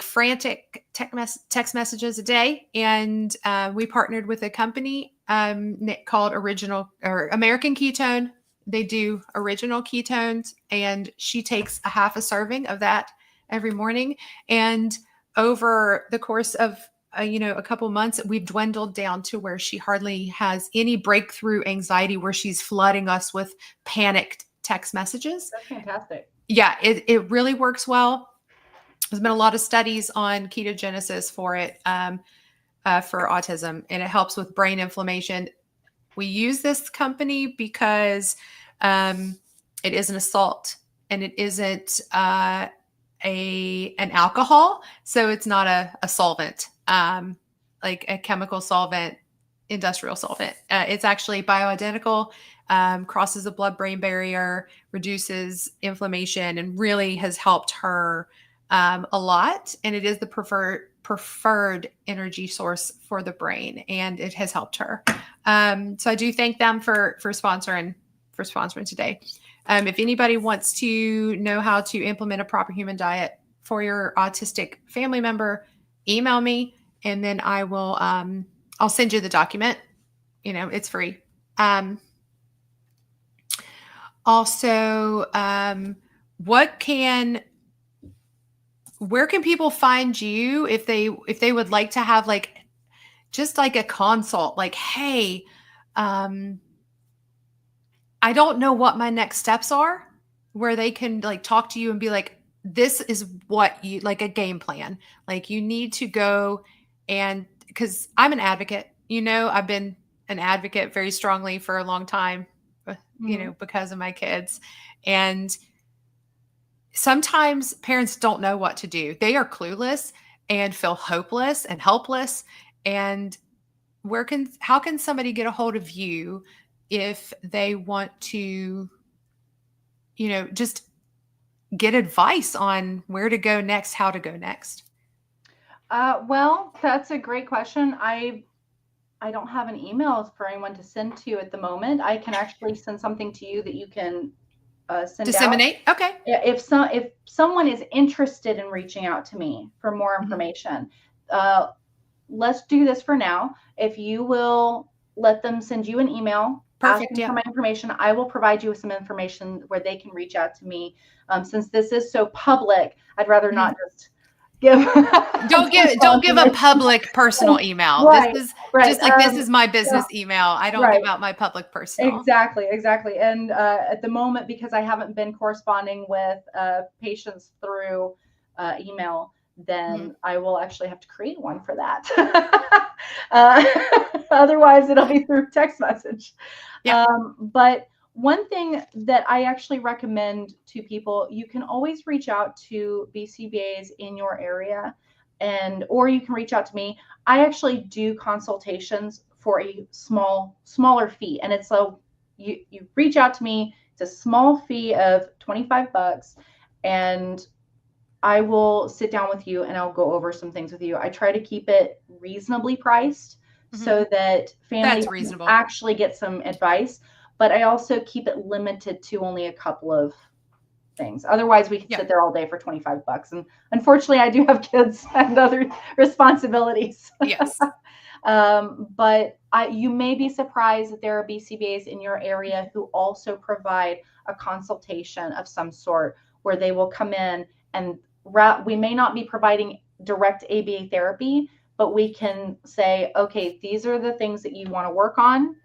frantic text messages a day. And we partnered with a company called American Ketone. They do original ketones, and she takes a half a serving of that every morning. And over the course of a couple months, we've dwindled down to where she hardly has any breakthrough anxiety where she's flooding us with panicked text messages. That's fantastic. Yeah, it really works well. There's been a lot of studies on ketogenesis for it, for autism, and it helps with brain inflammation. We use this company because it isn't a salt and it isn't an alcohol, so it's not a solvent, like a chemical solvent, industrial solvent. It's actually bioidentical, crosses the blood-brain barrier, reduces inflammation, and really has helped her a lot. And it is the preferred energy source for the brain, and it has helped her. So I do thank them for sponsoring today. If anybody wants to know how to implement a proper human diet for your autistic family member, email me, and then I will I'll send you the document. You know, it's free. Also, where can people find you if they would like to have like just like a consult, like, hey, I don't know what my next steps are, where they can like talk to you and be like, this is what you like, a game plan. Like you need to go, and because I'm an advocate, I've been an advocate very strongly for a long time, because of my kids. And sometimes parents don't know what to do. They are clueless and feel hopeless and helpless. And how can somebody get a hold of you if they want to, just get advice on where to go next, how to go next? Well, that's a great question. I don't have an email for anyone to send to at the moment. I can actually send something to you that you can send disseminate. out. Okay. If someone is interested in reaching out to me for more information, let's do this for now. If you will let them send you an email, asking for my information, I will provide you with some information where they can reach out to me. Since this is so public, I'd rather not just give. Don't give a public personal email. Right, this is right. Just like, this is my business email. I don't give out my public personal. Exactly. And at the moment, because I haven't been corresponding with patients through email, then I will actually have to create one for that. Otherwise, it'll be through text message. But one thing that I actually recommend to people, you can always reach out to BCBAs in your area, or you can reach out to me. I actually do consultations for a smaller fee, and it's you reach out to me. It's a small fee of $25, and I will sit down with you and I'll go over some things with you. I try to keep it reasonably priced so that families can actually get some advice, but I also keep it limited to only a couple of things. Otherwise, we can sit there all day for $25. And unfortunately, I do have kids and other responsibilities. Yes. But you may be surprised that there are BCBAs in your area who also provide a consultation of some sort where they will come in, and we may not be providing direct ABA therapy, but we can say, okay, these are the things that you want to work on.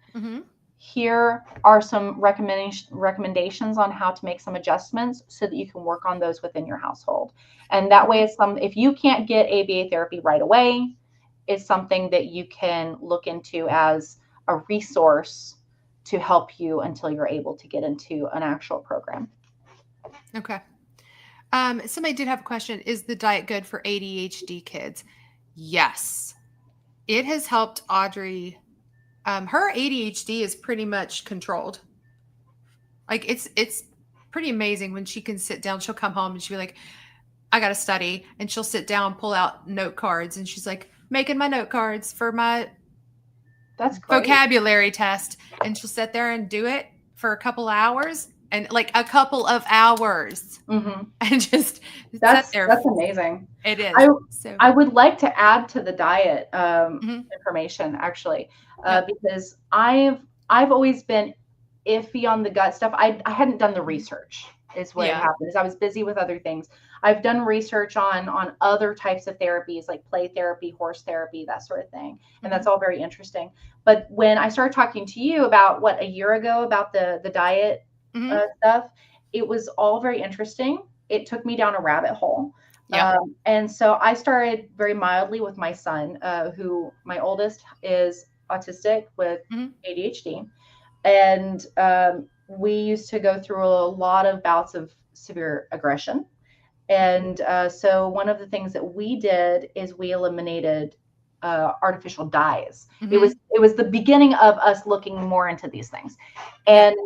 Here are some recommendations on how to make some adjustments so that you can work on those within your household. And that way, if you can't get ABA therapy right away, it's something that you can look into as a resource to help you until you're able to get into an actual program. Okay. Somebody did have a question. Is the diet good for ADHD kids? Yes. It has helped Audrey. Her ADHD is pretty much controlled. Like it's pretty amazing when she can sit down. She'll come home and she'll be like, I got to study. And she'll sit down, pull out note cards. And she's like, making my note cards for my vocabulary test. And she'll sit there and do it for a couple hours. And like a couple of hours, and just that's amazing. It is. I would like to add to the diet information actually, because I've always been iffy on the gut stuff. I hadn't done the research. Is what happened. Is I was busy with other things. I've done research on other types of therapies like play therapy, horse therapy, that sort of thing, and that's all very interesting. But when I started talking to you about a year ago about the diet. Stuff, it was all very interesting. It took me down a rabbit hole. And so I started very mildly with my son, who my oldest is autistic with Mhm. ADHD, and we used to go through a lot of bouts of severe aggression. And so one of the things that we did is we eliminated artificial dyes. Mhm. It was the beginning of us looking more into these things, Yeah. and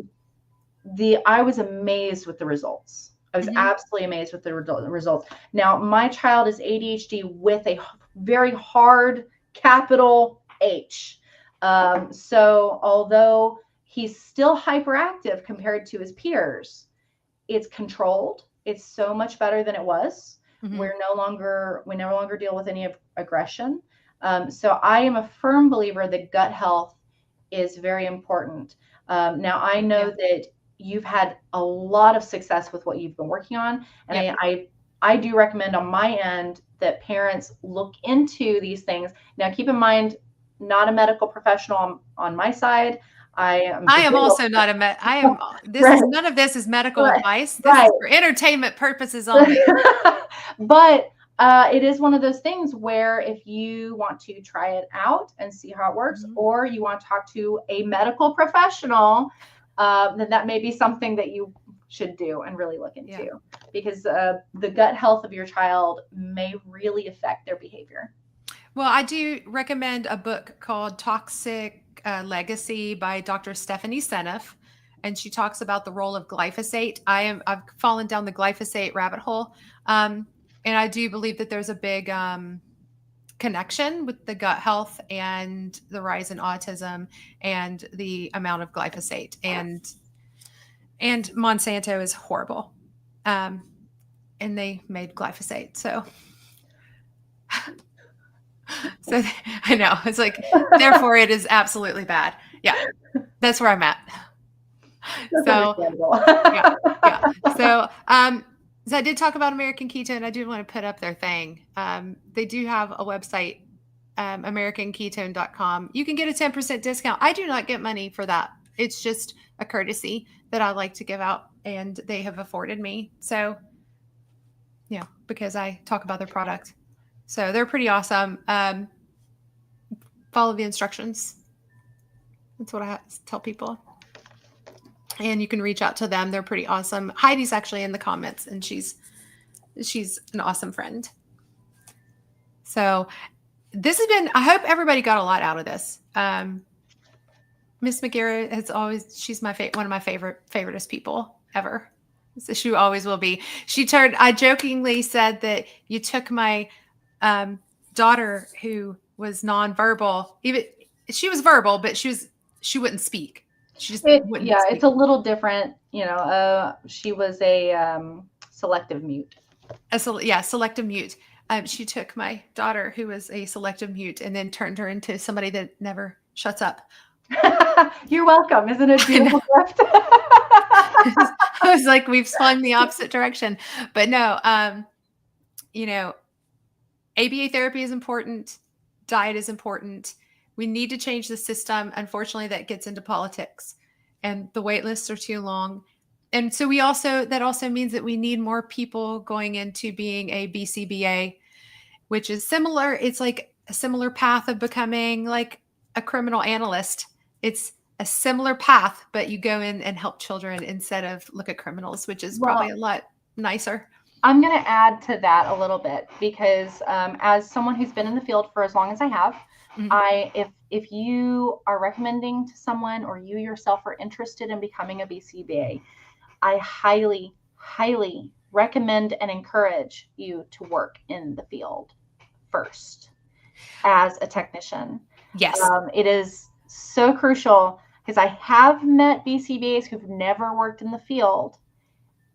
the I was amazed with the results. I was Mhm. absolutely amazed with the results. Now, my child is ADHD with a very hard capital H. So, although he's still hyperactive compared to his peers, it's controlled. It's so much better than it was. Mhm. We no longer deal with any of aggression. So, I am a firm believer that gut health is very important. Now, I know Yeah. that you've had a lot of success with what you've been working on, and Yep. I do recommend on my end that parents look into these things. Now, keep in mind, not a medical professional on my side. I am I just am legal. also not I am, this Right, is, none of this is medical right, advice. This right. is for entertainment purposes only. But it is one of those things where if you want to try it out and see how it works, Mhm. or you want to talk to a medical professional, then that may be something that you should do and really look Yeah. into, because the gut health of your child may really affect their behavior. Well, I do recommend a book called Toxic Legacy by Dr. Stephanie Seneff, and she talks about the role of glyphosate. I've fallen down the glyphosate rabbit hole, um, and I do believe that there's a big connection with the gut health and the rise in autism and the amount of glyphosate, and Monsanto is horrible, um, and they made glyphosate, so I know it's like, therefore it is absolutely bad. Yeah, that's where I'm at. That's So understandable. yeah, yeah. So I did talk about American Ketone. I do want to put up their thing. They do have a website, AmericanKetone.com. You can get a 10% discount. I do not get money for that. It's just a courtesy that I like to give out, and they have afforded me. So yeah, because I talk about their product. So they're pretty awesome. Follow the instructions. That's what I tell people. And you can reach out to them. They're pretty awesome. Heidi's actually in the comments, and she's an awesome friend. So this has been, I hope everybody got a lot out of this. Miss McGarrett has always, she's one of my favoriteest people ever. So she always will be. I jokingly said that you took my daughter who was nonverbal. Even she was verbal, but she wouldn't speak. She just wouldn't Yeah, it's a speak. little different. She was a selective mute. Selective mute. She took my daughter, who was a selective mute, and then turned her into somebody that never shuts up. You're welcome. Isn't it a I know. beautiful gift? I was like, we've swung the opposite direction. But no, you know, ABA therapy is important. Diet is important. We need to change the system. Unfortunately, that gets into politics, and the wait lists are too long. And so that also means that we need more people going into being a BCBA, which is similar. It's like a similar path of becoming like a criminal analyst. It's a similar path, but you go in and help children instead of look at criminals, which is probably Well, a lot nicer. I'm going to add to that a little bit because as someone who's been in the field for as long as I have, Mhm. if you are recommending to someone or you yourself are interested in becoming a BCBA, I highly, highly recommend and encourage you to work in the field first as a technician. Yes. It is so crucial because I have met BCBAs who've never worked in the field,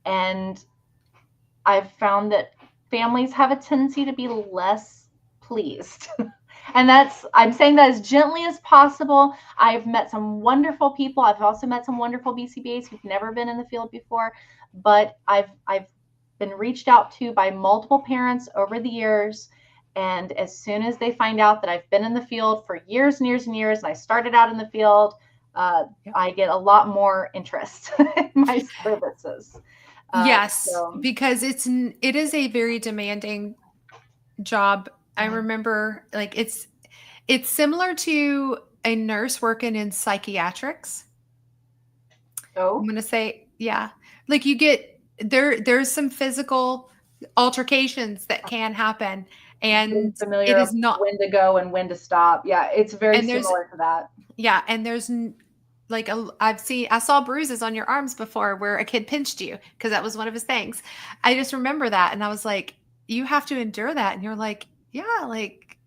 and I've found that families have a tendency to be less pleased. And I'm saying that as gently as possible. I've met some wonderful people. I've also met some wonderful BCBAs who've never been in the field before, but I've been reached out to by multiple parents over the years. And as soon as they find out that I've been in the field for years and years and years, and I started out in the field, Yep. I get a lot more interest in my services. Yes, So because it is a very demanding job. I yeah. remember like it's similar to a nurse working in psychiatrics. I'm Oh, going to say, yeah, like you get there's some physical altercations that can happen, getting and it familiar of is not, when to go and when to stop. Yeah, it's very and there's, similar to that. yeah, and like I saw bruises on your arms before where a kid pinched you because that was one of his things. I just remember that, and I was like, you have to endure that, and you're like, yeah, like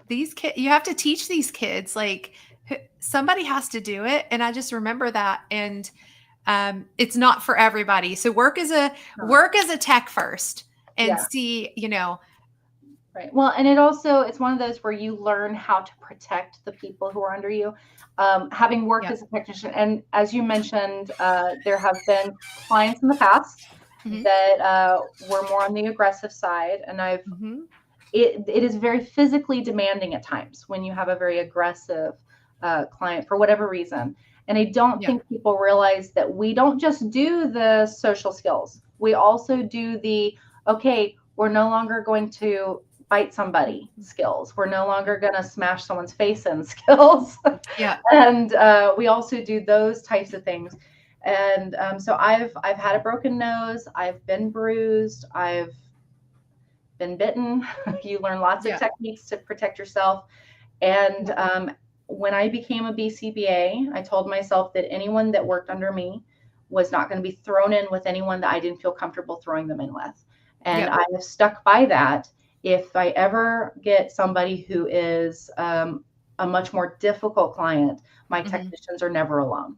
these kids, you have to teach these kids, like somebody has to do it, and I just remember that, and it's not for everybody. So Huh. work as a tech first and Yeah. see, Right. Well, and it's one of those where you learn how to protect the people who are under you. Having worked yeah, as a technician, and as you mentioned, there have been clients in the past hmm that were more on the aggressive side, and hmm it is very physically demanding at times when you have a very aggressive client for whatever reason. And I don't yeah, think people realize that we don't just do the social skills. We also do the, okay, we're no longer going to bite somebody skills. We're no longer going to smash someone's face in skills. yeah, And we also do those types of things. And so I've had a broken nose. I've been bruised. I've been bitten. You learn lots of yeah, techniques to protect yourself. And yeah, when I became a BCBA, I told myself that anyone that worked under me was not going to be thrown in with anyone that I didn't feel comfortable throwing them in with. And yeah, I have stuck by that. If I ever get somebody who is a much more difficult client, my hmm technicians are never alone,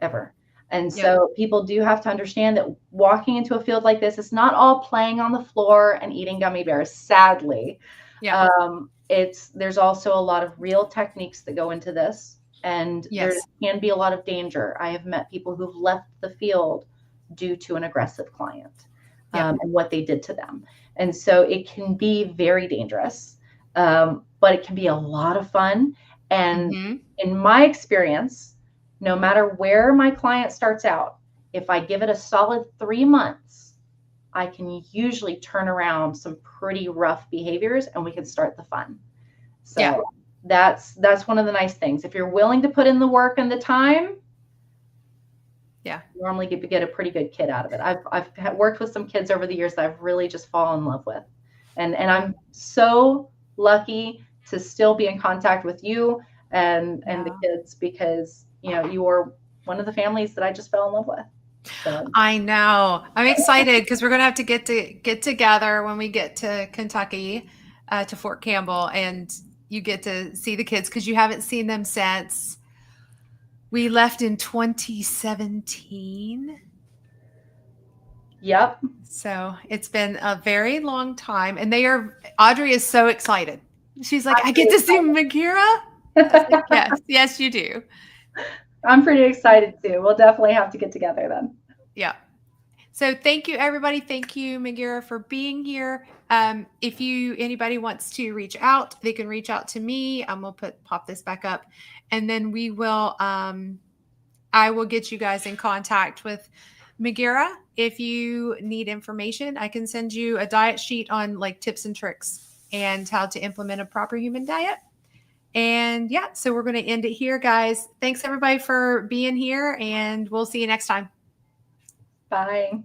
ever. And yeah, so people do have to understand that walking into a field like this, it's not all playing on the floor and eating gummy bears, sadly. yeah, There's also a lot of real techniques that go into this, and there yes, can be a lot of danger. I have met people who've left the field due to an aggressive client, yeah, and what they did to them. And so it can be very dangerous, but it can be a lot of fun. And hmm in my experience, no matter where my client starts out, if I give it a solid 3 months, I can usually turn around some pretty rough behaviors and we can start the fun. yeah, So that's one of the nice things. If you're willing to put in the work and the time, yeah. you normally get a pretty good kid out of it. I've worked with some kids over the years that I've really just fallen in love with. And I'm so lucky to still be in contact with you and the Yeah. kids because you are one of the families that I just fell in love with. So I know. I'm excited because we're gonna have to get together when we get to Kentucky, to Fort Campbell, and you get to see the kids because you haven't seen them since we left in 2017. yep. So it's been a very long time, and Audrey is so excited. She's like, I'm I get pretty to see Magira. I was like, excited. yes, yes, you do. I'm pretty excited too. We'll definitely have to get together then. Yeah. So thank you, everybody. Thank you, Magira, for being here. If anybody wants to reach out, they can reach out to me. I'm gonna pop this back up, and then we will. I will get you guys in contact with Magira. If you need information, I can send you a diet sheet on like tips and tricks and how to implement a proper human diet. And yeah, so we're going to end it here, guys. Thanks everybody for being here, and we'll see you next time. Bye.